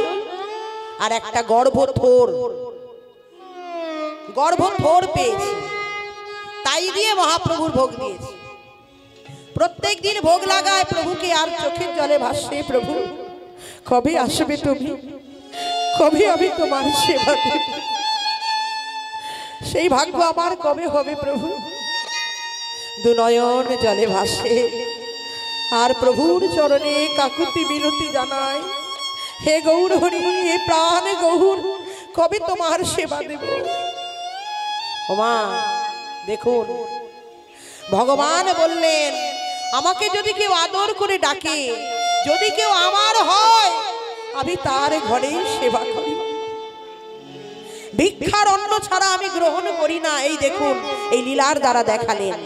আর একটা গর্ভথোর পেয়েছে, তাই দিয়ে মহাপ্রভুর ভোগ দিয়েছে। প্রত্যেক দিন ভোগ লাগায় প্রভুকে, আর চোখের জলে ভাসে প্রভু কবে আসবে তুমি, কবে আমি তোমার সেবা দেব, সেই ভাগ্য আমার কবে হবে প্রভু। দুনয়ন জলে ভাসে আর প্রভুর চরণে কাকুতি বিনতি জানায়, হে গৌর হরি, হে প্রাণ গৌর, কবে তোমার সেবা দেব। ওমা দেখুন, ভগবান বললেন আমাকে যদি কেউ আদর করে ডাকে, যদি কেউ আমার হয়, আমি তার ঘরেই সেবা করি, ভিক্ষার অন্ন ছাড়া আমি গ্রহণ করি না। এই দেখুন, এই লীলার দ্বারা দেখালেন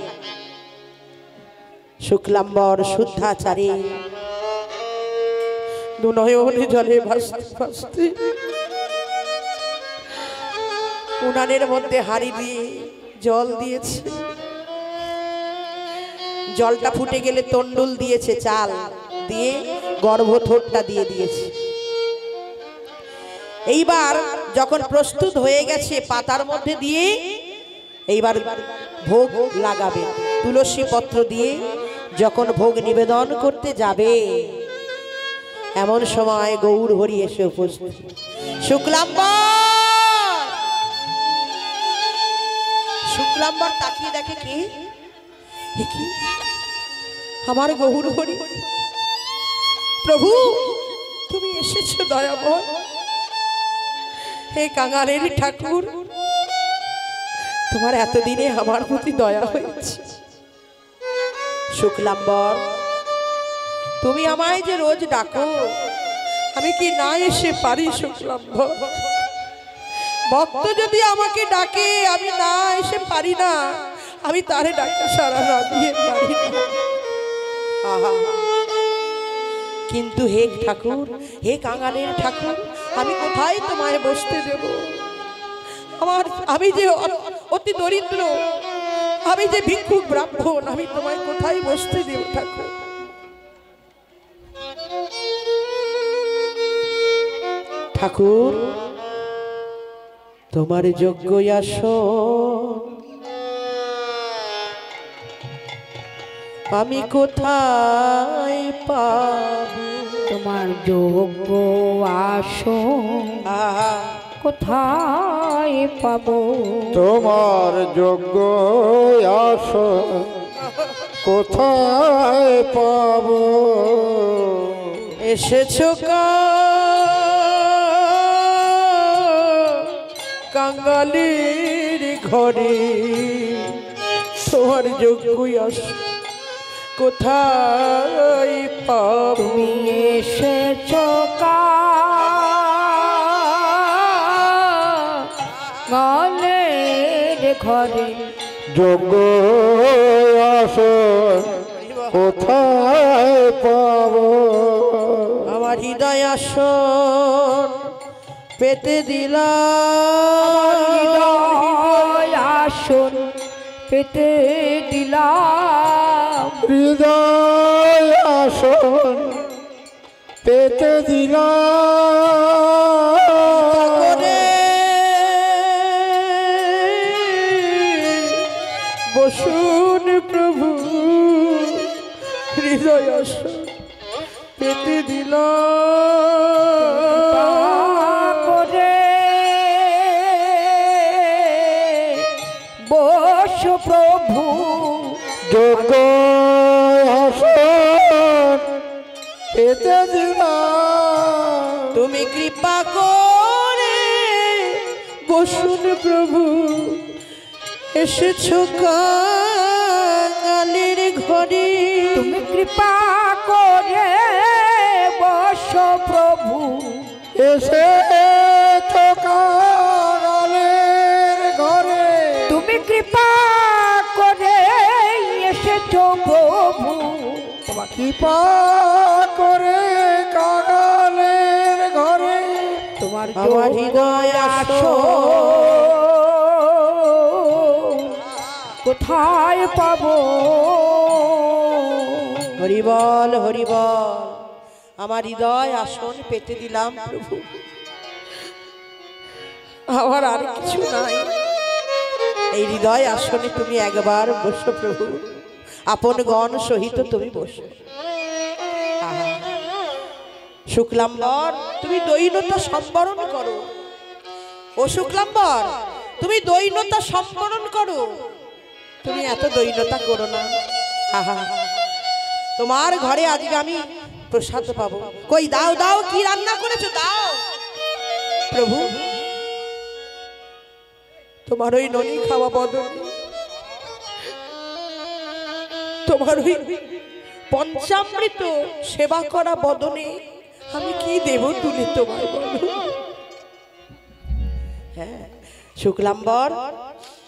শুক্লাম্বর শুদ্ধাচারী দুনয়ন জলে ভাসতে ভাসতে উনানের মধ্যে হাড়ি দিয়ে জল দিয়েছে, জলটা ফুটে গেলে তন্ডুল দিয়েছে, চাল দিয়ে গর্ভথোরটা দিয়ে দিয়েছে। এইবার যখন প্রস্তুত হয়ে গেছে পাতার মধ্যে দিয়ে এইবার ভোগ লাগাবে তুলসী পত্র দিয়ে যখন ভোগ নিবেদন করতে যাবে এমন সময় গৌর হরি এসে উপস্থিত। শুক্লাম্বর তাকিয়ে দেখে কি আমার গৌর হরি। প্রভু তুমি এসেছো দয়াময়, হে কাঙালের ঠাকুর, তোমার এতদিনে আমার প্রতি দয়া হয়েছে। শুক্লাম্বর তুমি আমায় যে রোজ ডাকো, আমি কি না এসে পারি? শুক্লাম্বর ভক্ত যদি আমাকে ডাকে আমি না এসে পারি না, আমি তারে ডাকে সাড়া না দিয়ে পারি না। আহা, কিন্তু হে ঠাকুর, হে কাঙালের ঠাকুর, আমি কোথায় তোমায় বসতে দেব? আমি যে অতি দরিদ্র, আমি যে ভিক্ষুক ব্রাহ্মণ, আমি তোমায় কোথায় বসতে দেব ঠাকুর? ঠাকুর তোমার যোগ্য আসন আমি কোথায় পাব? তোমার যোগ্য আসন কোথায় পাবো? তোমার যোগ্য আসন কোথায় পাব? এসেছো কাঙালির ঘরে, তোমার যোগ্য আসন কোথায় পাব? তুমি এসেছো কাঙালের ঘরে, যোগ্য আসন কোথায় পাব? আমার হৃদয় আসন পেতে দিলাম, আসন পেতে দিলাম, হৃদয় আসন পেতে দিলাম। বসুন প্রভু হৃদয় আসন পেতে দিলাম, বস প্রভু যোগ্য আসন পেতে দিলাম। তুমি কৃপা করে বসুন প্রভু, এসেছো কাঙালের ঘরে। তুমি কৃপা করে বস প্রভু, এসেছো কাঙালের ঘরে। তুমি কৃপা করে এসেছো প্রভু, কৃপা করে কাঙালের ঘরে। তোমার আমার হৃদয় আসন কোথায় পাবো? হরিবল হরিবল, আমার হৃদয় আসন পেতে দিলাম প্রভু, আমার আর কিছু নাই। এই হৃদয় আসনে তুমি একবার বসো প্রভু, আপন গণ সহিত তুমি বসো। আহা, শুক্লাম্বর তুমি দৈন্যতা সম্বরণ করো। ও শুক্লাম্বর তুমি দৈন্যতা সম্বরণ করো, তুমি এত দৈন্যতা করো না। আহা, তোমার ঘরে আজকে আমি প্রসাদ পাবো। কই দাও দাও, কি রান্না করেছো দাও। প্রভু তোমার ওই ননি খাওয়া বদনে, তোমার ওই পঞ্চামৃত সেবা করা বদনে আমি কি দেব তুলে তোমায় বলো? হ্যাঁ শুক্লাম্বর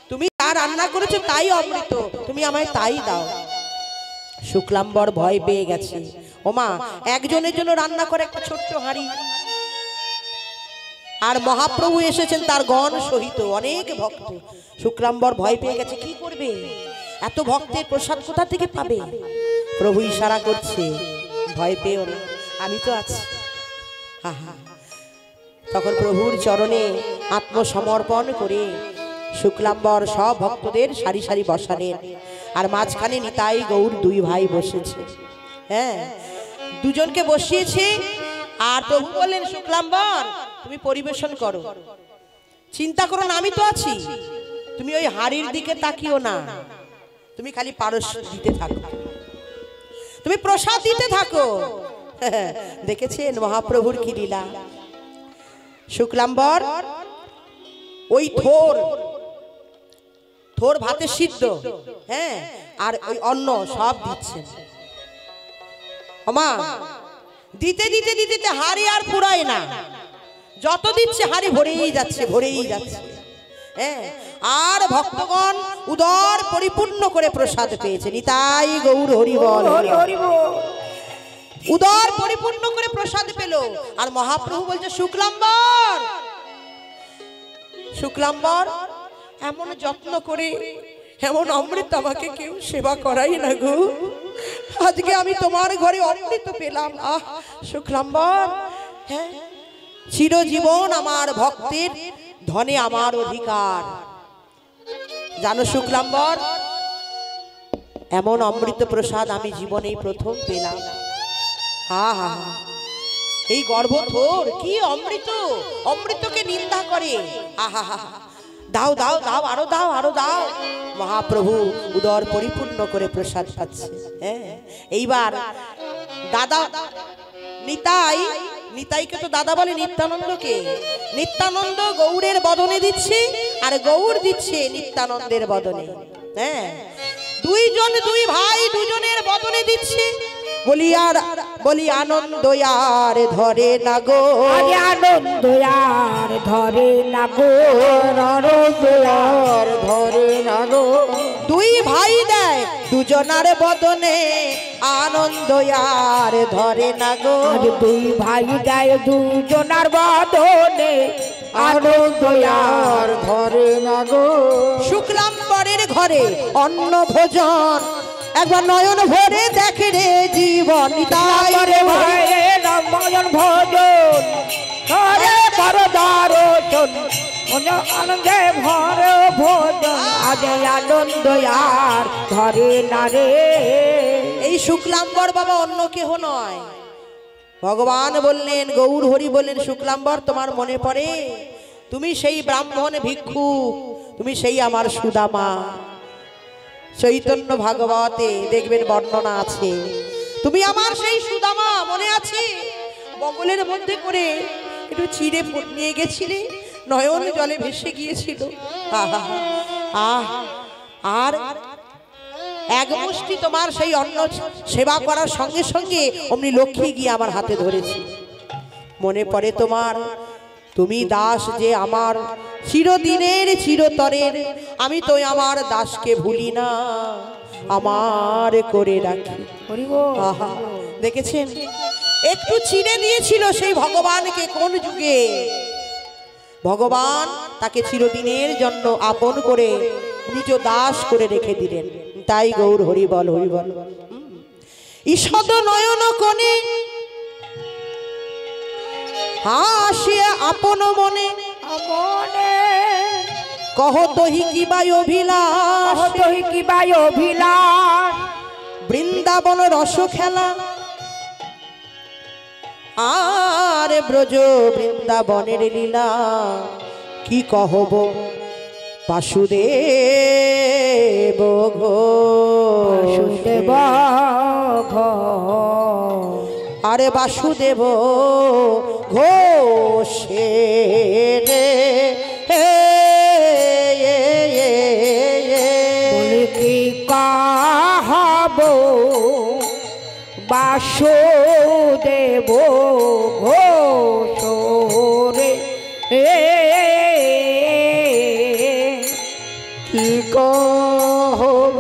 তুমি যা রান্না করেছো তাই অমৃত, তুমি আমায় তাই দাও। শুক্লাম্বর ভয় পেয়ে গেছে। ওমা, একজনের জন্য রান্না করে একটা ছোট্ট হাঁড়ি, আর মহাপ্রভু এসেছেন তার গণ সহিত অনেক ভক্ত। শুক্লাম্বর ভয় পেয়ে গেছে, কি করবে? এত ভক্তের প্রসাদ কোথা থেকে পাবে? প্রভু ইশারা করছে, ভয় পেও না, আমি তো আছি। তখন প্রভুর চরণে আত্মসমর্পণ করে শুক্লাম্বর সব ভক্তদের সারি সারি বসালেন, আর মাঝখানে নিতাই গৌর দুই ভাই বসেছে। হ্যাঁ, দুজনকে বসিয়েছে, আর প্রভু বললেন, শুক্লাম্বর তুমি পরিবেশন করো, চিন্তা করো না, আমি তো আছি, তুমি ওই হাড়ির দিকে তাকিও না, তুমি খালি পারস দিতে থাকো, তুমি প্রসাদ দিতে থাকো। দেখেছেন মহাপ্রভুর কি লীলা। শুক্লাম্বর ওই থোর ভাতে সিদ্ধ, হ্যাঁ, আর ওই অন্ন সব দিচ্ছেন। ওমা দিতে দিতে দিতে হাড়ি আর ফুরায় না, যত দিচ্ছে হাড়ি ভরেই যাচ্ছে, ভরেই যাচ্ছে। হ্যাঁ, আর ভক্তগণ উদর পরিপূর্ণ করে প্রসাদ পেয়েছে। নিতাই গৌর হরি বল, উদর পরিপূর্ণ করে প্রসাদ পেল। আর মহাপ্রভু বলছে, শুক্লাম্বর শুক্লাম্বর এমন যত্ন করে এমন অমৃত আমাকে কেউ সেবা করাই না গো, আজকে আমি তোমার ঘরে অমৃত পেলাম। আহ শুক্লাম্বর, হ্যাঁ, চিরজীবন আমার ভক্তের ধনে আমার অধিকার। জানো শুক্লাম্বর, এমন অমৃত প্রসাদ আমি জীবনেই প্রথম পেলাম। হা হা, এই গর্ভথোর কি অমৃত, অমৃতকে নিন্দা করে। আহা হা, দাও দাও দাও, আরো দাও, আরো দাও। মহাপ্রভু উদর পরিপূর্ণ করে প্রসাদ পাচ্ছে। হ্যাঁ, এইবার দাদা নিতাই, নিতাইকে তো দাদা বলে নিত্যানন্দকে, নিত্যানন্দ গৌরের বদনে দিচ্ছে, আর গৌর দিচ্ছে নিত্যানন্দের বদনে। হ্যাঁ, দুইজন দুই ভাই দুজনের বদনে দিচ্ছে। বলি আনন্দ আর ধরে না গো, আনন্দ আর ধরে না গো, আনন্দ আর ধরে না গো। দুই ভাই দেয় দুজনার বদনে, আনন্দ আর ধরে না গো। দুই ভাই দেয় দুজনার বদনে, আনন্দ আর ধরে না গো। শুক্লাম্বরের ঘরে অন্ন ভোজন, একবার নয়ন ভরে দেখে রে জীবন। নিতাই নয়ন ভোজন করে পরদারোচন, আনন্দে ভরে ভোজন, আজ আনন্দ আর ধরে না রে। এই শুক্লাম্বর বাবা অন্য কেহ নয়, ভগবান বললেন, গৌর হরি বললেন, শুক্লাম্বর তোমার মনে পড়ে, তুমি সেই ব্রাহ্মণ ভিক্ষু, তুমি সেই আমার সুদামা। চৈতন্য ভাগবতে দেখবেন বর্ণনা আছে, তুমি আমার সেই সুদামা, মনে আছে? বগলের মধ্যে করে একটু চিড়ে নিয়ে গেছিলে, নয়ন জলে ভেসে গিয়েছিল। আর এক মুষ্টি তোমার সেই অন্ন সেবা করার সঙ্গে সঙ্গে অমনি লক্ষ্মী গিয়ে আমার হাতে ধরেছি। মনে পড়ে তোমার? তুমি দাস যে আমার চিরদিনের চিরতরের, আমি তো আমার দাসকে ভুলি না, আমার করে রাখি। আহা, দেখেছেন একটু চিড়ে দিয়েছিল সেই ভগবানকে, কোন যুগে ভগবান তাকে চিরদিনের জন্য আপন করে নিজ দাস করে রেখে দিলেন। তাই গৌর হরি বল, হরি বল। ঈষদ নয়ন কোণে হাসিয়া আপন মনে, কহ তোহি কিবাই অভিলাষ, তোহি কিবাই অভিলাষ, বৃন্দাবন রস খেলা আর ব্রজ বৃন্দাবনের লীলা, কি কহব বাসুদেব বাসুদেব আরে বাসুদেব ঘোষে রে, বলে কি কাহাব বাসুদেব ঘোষ রে, কি কহব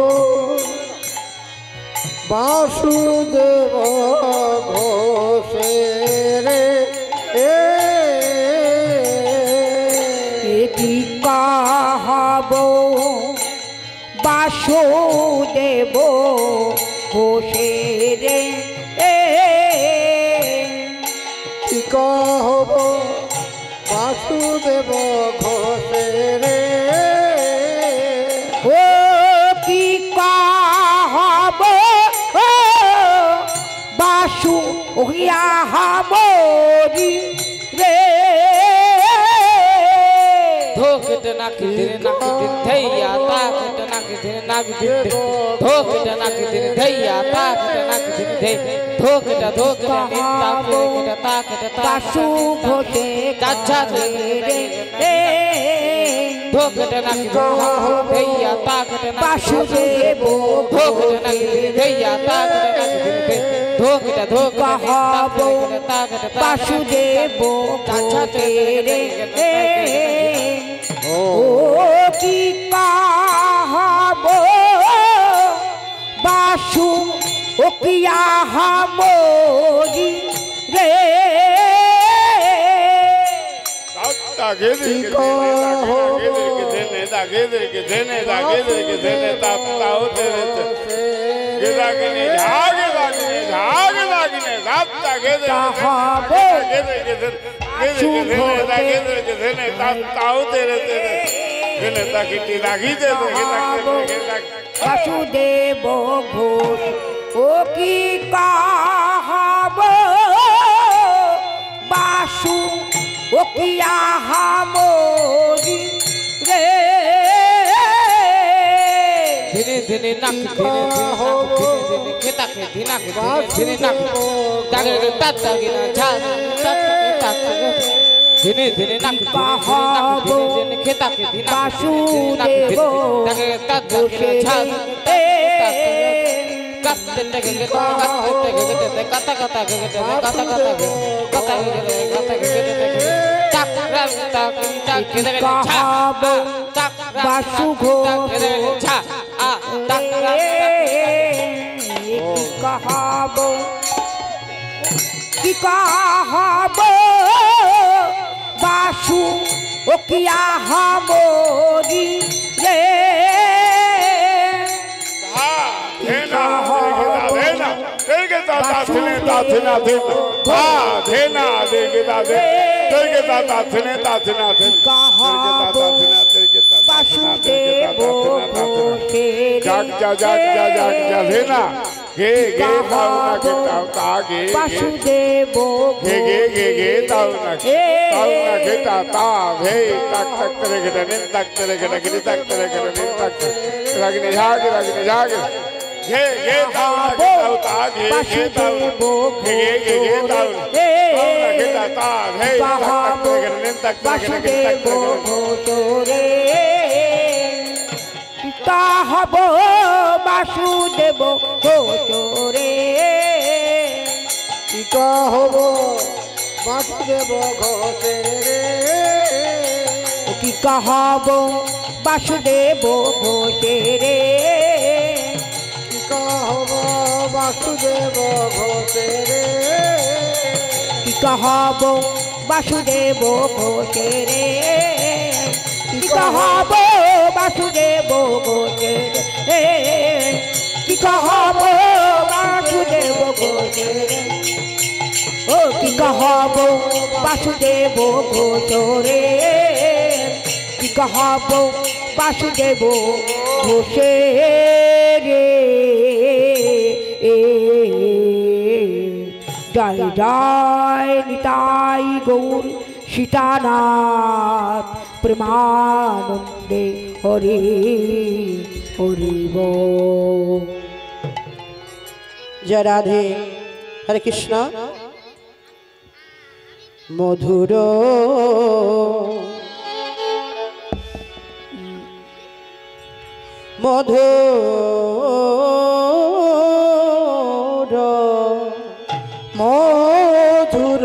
বাসুদেব ঘোষে রে, কি কাহাব বাসুদেব ঘোষে রে, কি কহব বাসুদেব ঘোষে রে ও কি কাহাব ও বাসু ওহিয়া হামরি রে ধোকট নাকি দিন নাকি দিন ধৈয়া তাকট নাকি দিন নাকি দিন ধোকট নাকি দিন ধৈয়া তাকট নাকি দিন ধৈ ধোকট ধোকট দিন তাকট তাকট বাসু ঘোষে কাচ্চা রে রে ধোকট নাকি ধৈয়া তাকট বাসুদেব ধোকট নাকি ধৈয়া তাকট নাকি দিন ধৈ ধোকট ধোকট কাহাব বাসুদেব ঘোষে রে রে ও কি কাহাব বাসু ও কিয়া হামরি রে বাসুদেব ঘোষ ও কি কাহাব বাসু ও কিয়া হামরি রে ধীরে ধীরে নাক ধীরে ধীরে খেতাকে ধিনাকে ধীরে নাক তাকে তাত তাকে না ঝা তাত তাত ধীরে ধীরে নাক ধীরে ধীরে খেতাকে ধিনাকে বাসুদেব তাকে তাত তাকে ঝা কাটতে থেকে কাটতে থেকে কাটা কাটা থেকে কাটা কাটা থেকে কাটা থেকে কাটা থেকে তাক তাক তাক থেকে ঝা তাক বাসু ঘোষ ঝা আ তাক কাহাব কি কাহাব বাসু ও কিয়া হামরি রে বাসুদেব ঘোষে বাসুদেব বাসুদেব ঘোষরে কাহাব বাসুদেব ঘোষরে হব বাসুদেব ঘোষে রে কি কাহাব বাসুদেব ঘোষে রে হব বাসুদেব ঘোষে রে কি কাহাব বাসুদেব ঘোষে রে কি কাহাব বাসুদেব ঘোষে রে কি কাহাব বাসুদেব ঘোষে রে ও কি কাহাব বাসুদেব ঘোষরে কি কাহাব বাসুদেব ঘোষে রে জয় জয় নিতাই গৌর সীতানাথ প্রেমানন্দে হরি হরি বল। জয় রাধে। হরে কৃষ্ণ। মধুর মধুর মধুর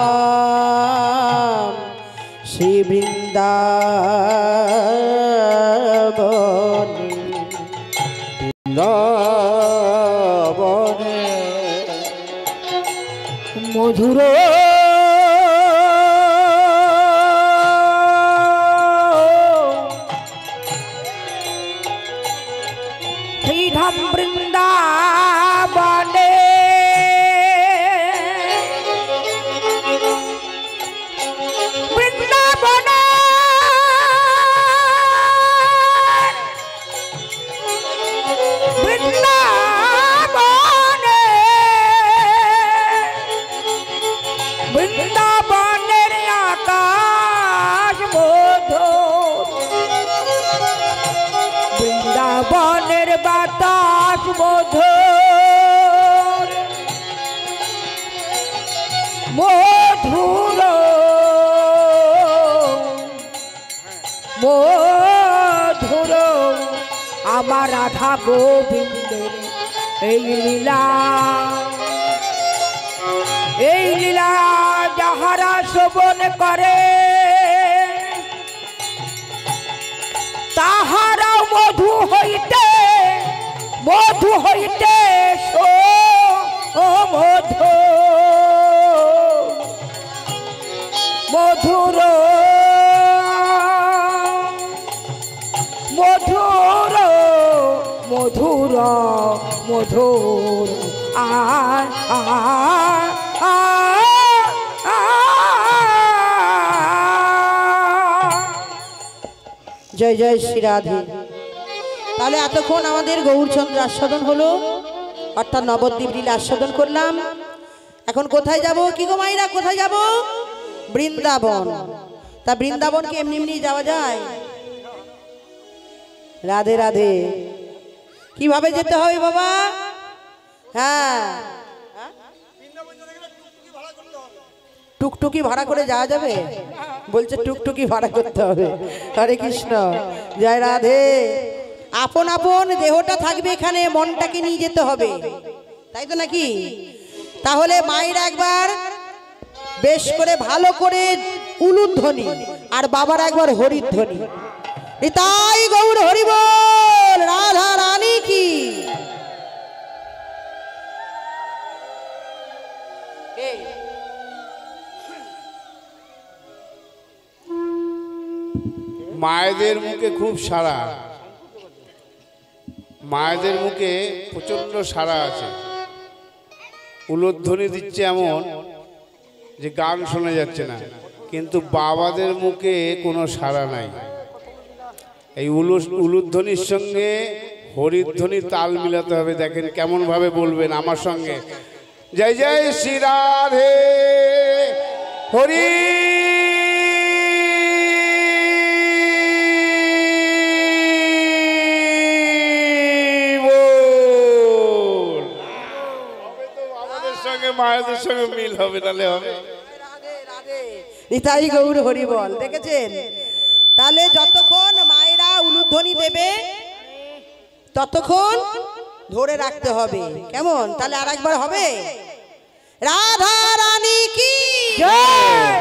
শ্রীধাম শ্রী বৃন্দাবনী বৃন্দাবনে মধুর শ্রীধাম বৃন্দাবনে বৃন্দাবনে বৃন্দাবনের আকাশ মধুর বৃন্দাবনের বাতাস মধুর মধুর মধুর আমার রাধা গোবিন্দের এই লীলা যাহারা শ্রবণ করে তাহারা মধু হইতে ও মধু মধুর মধুর মধুর মধুর আ আ আ জয় জয় শ্রী রাধে। তাহলে এতক্ষণ আমাদের গৌরচন্দ্র আস্বাদন হলো, অর্থাৎ নবদ্বীপ লীলা আস্বাদন করলাম। এখন কোথায় যাব? কি গো মাইরা, কোথায় যাব? বৃন্দাবন। তা বৃন্দাবন কি এমনি এমনি যাওয়া যায়? রাধে রাধে। কিভাবে যেতে হবে বাবা? হ্যাঁ, টুকটুকি ভাড়া করে যাওয়া যাবে? বলছে টুকটুকি ভাড়া করতে হবে। হরে কৃষ্ণ, জয় রাধে। আপন আপন দেহটা থাকবে এখানে, মনটাকে নিয়ে যেতে হবে, তাই তো নাকি? তাহলে মায়েরা একবার বেশ করে ভালো করে উলুধ্বনি আর বাবার একবার হরিধ্বনি। তাই গৌর হরি বল, রাধা রানী কি। মায়েদের মুখে খুব সাড়া, মায়েদের মুখে প্রচন্ড সাড়া আছে। উলুধ্বনি দিচ্ছে এমন যে গান শোনা যাচ্ছে না, কিন্তু বাবাদের মুখে কোনো সাড়া নাই। এই উলুধ্বনির সঙ্গে হরিধ্বনির তাল মিলাতে হবে। দেখেন কেমন ভাবে বলবেন আমার সঙ্গে, জয় জয় শ্রী রাধে হরি বল। আমাদের সঙ্গে মায়েদের সঙ্গে মিল হবে, তাহলে হবে। নিতাই গৌর হরি বল। দেখেছেন? তাহলে যতক্ষণ মায়েরা উলুধ্বনি দেবে ততক্ষণ ধরে রাখতে হবে। কেমন? তাহলে আর একবার হবে। রাধা রানী কি জয়,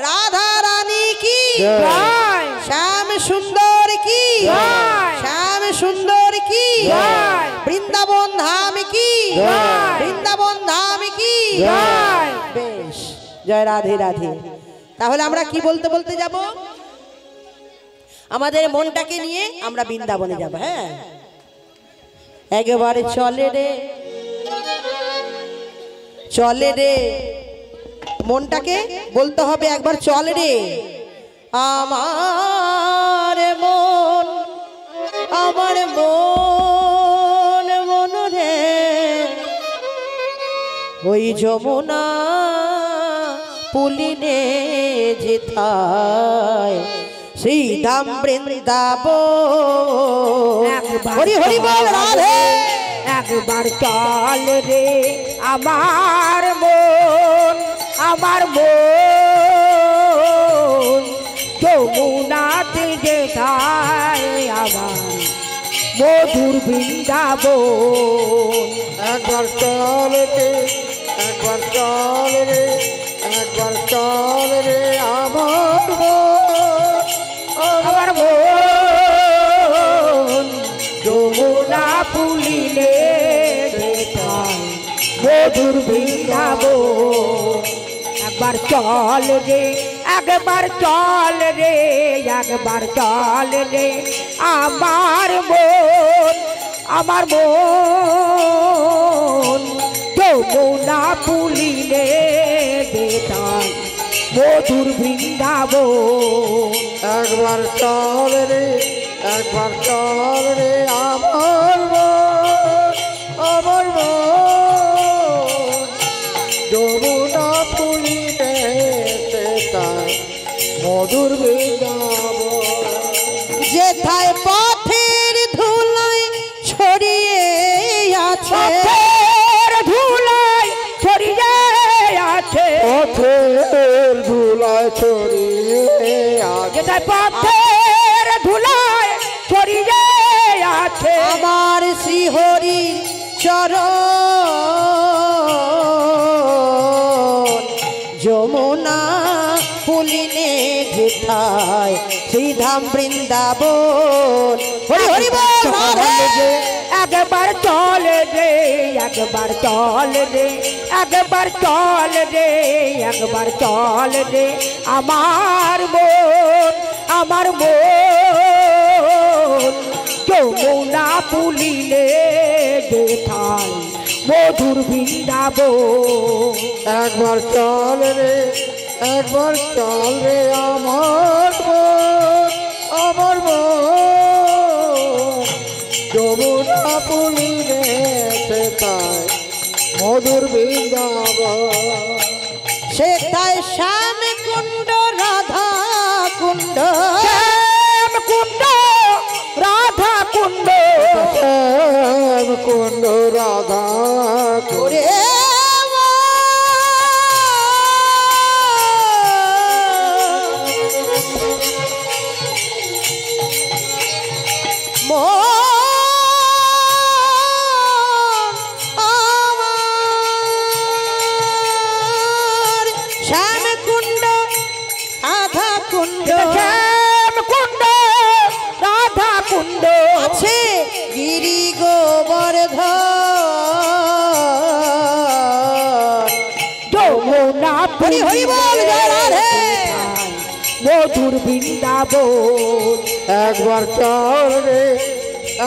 রাধা রানী কি জয়, শ্যাম সুন্দর কি জয়, শ্যাম সুন্দর কি জয়, বৃন্দাবন ধাম কি জয়, বৃন্দাবন ধাম কি জয়। বেশ, জয় রাধে রাধে। তাহলে আমরা কি বলতে বলতে যাব? আমাদের মনটাকে নিয়ে আমরা বৃন্দাবনে যাব। হ্যাঁ, একেবারে চলে রে চলে রে, মনটাকে বলতে হবে একবার, চলে রে আমার মন, আমার মন, মন রে ওই যমুনা পুলিনে যেথায় সেই দাম বৃন্দাবন। হরি হরি বল রাধে। একবার চল রে আমার মন, আমার মন যমুনাতে যেথায় আমার মধুর বৃন্দাবন। একবার চল রে, একবার চল রে, একবার চল রে আমার আমার মন যমুনা পুলিনে যেথায় মধুর বৃন্দাবন। একবার চল রে, একবার চল রে, একবার চল রে আমার মন, আমার মন যমুনা পুলিনে যেথায় মধুর বৃন্দাবন। একবার চল রে, একবার চল রে আমার আছে আমার শ্রীহরি চরণ যমুনা পুলিনে যেথায় শ্রীধাম বৃন্দাবন। হরি হরি বল রাধে। একবার চল রে একবার চল রে একবার চল রে একবার চল রে আমার মন যমুনা পুলিলে যেথায় মধুর বৃন্দাবন। একবার চল রে একবার চল রে আমার মন আমার মন যমুনা পুলিনে যেথায় মধুর বৃন্দাবন। সেথায় শ্যাম কুণ্ড রাধা কুণ্ড শ্যাম কুণ্ড রাধা কুণ্ড শ্যাম কুণ্ড রাধা কুণ্ড ওরে শ্যাম কুণ্ড রাধা কুণ্ড শ্যাম কুণ্ড রাধা কুণ্ড আছে গিরি গোবর্ধন। যমুনা হরি হরি বল জয় রাধে। মধুর বৃন্দাবন। একবার চল রে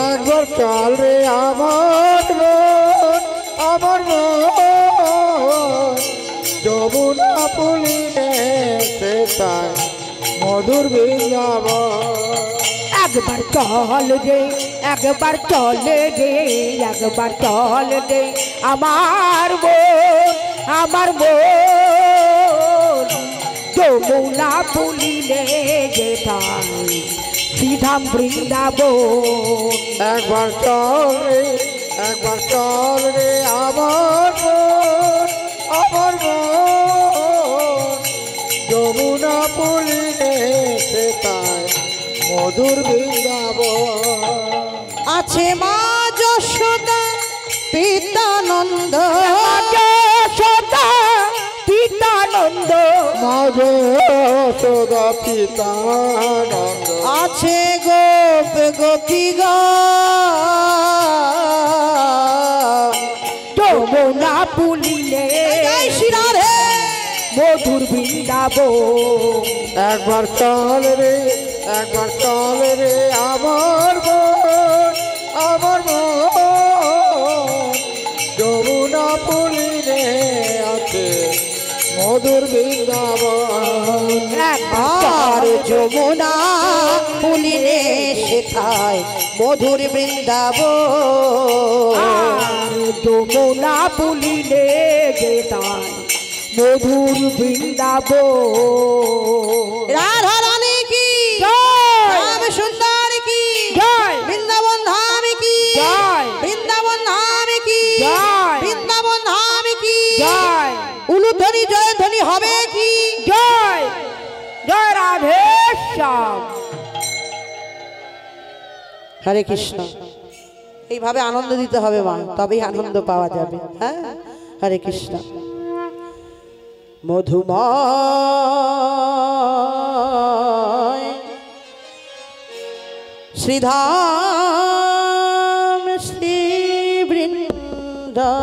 একবার চল রে আমার মন আমার মন যমুনা পুলিনে যেথায় মধুর বৃন্দাবন। একবার চল রে একবার চল রে একবার চল রে আমার মন যমুনা পুলিনে যেথায় শ্রীধাম বৃন্দাবন। একবার চল রে আমার মন আমার মন যমুনা পুলিনে যেথায় মধুর বৃন্দাবন। আছে মা যশোদা পিতানন্দ সদা পিতানন্দ মা যশোদা পিতানন্দ আছে গোপ গোপীগণ। যমুনা পুলিনে জয় শ্রী রাধে। মধুর বৃন্দাবন। একবার চল রে আমার মন আমার মন যমুনা পুলিনে আছে মধুর বৃন্দাবন। আর যমুনা পুলিনে সেথায় মধুর বৃন্দাবন। আর যমুনা পুলিনে যেতায় মধুর বৃন্দাবন। রাধা রানী কি জয়। রাম সুন্দর কি জয়। বৃন্দাবন ধাম কি জয়। বৃন্দাবন ধাম কি জয়। বৃন্দাবন ধাম কি জয় উলুধ্বনি জয়ধ্বনি হবে কি জয় জয় রাধে শ্যাম। হরে কৃষ্ণ। এইভাবে আনন্দ দিতে হবে মা, তবেই আনন্দ পাওয়া যাবে। হ্যাঁ হরে কৃষ্ণ। মধুময় শ্রীধাম শ্রী বৃন্দা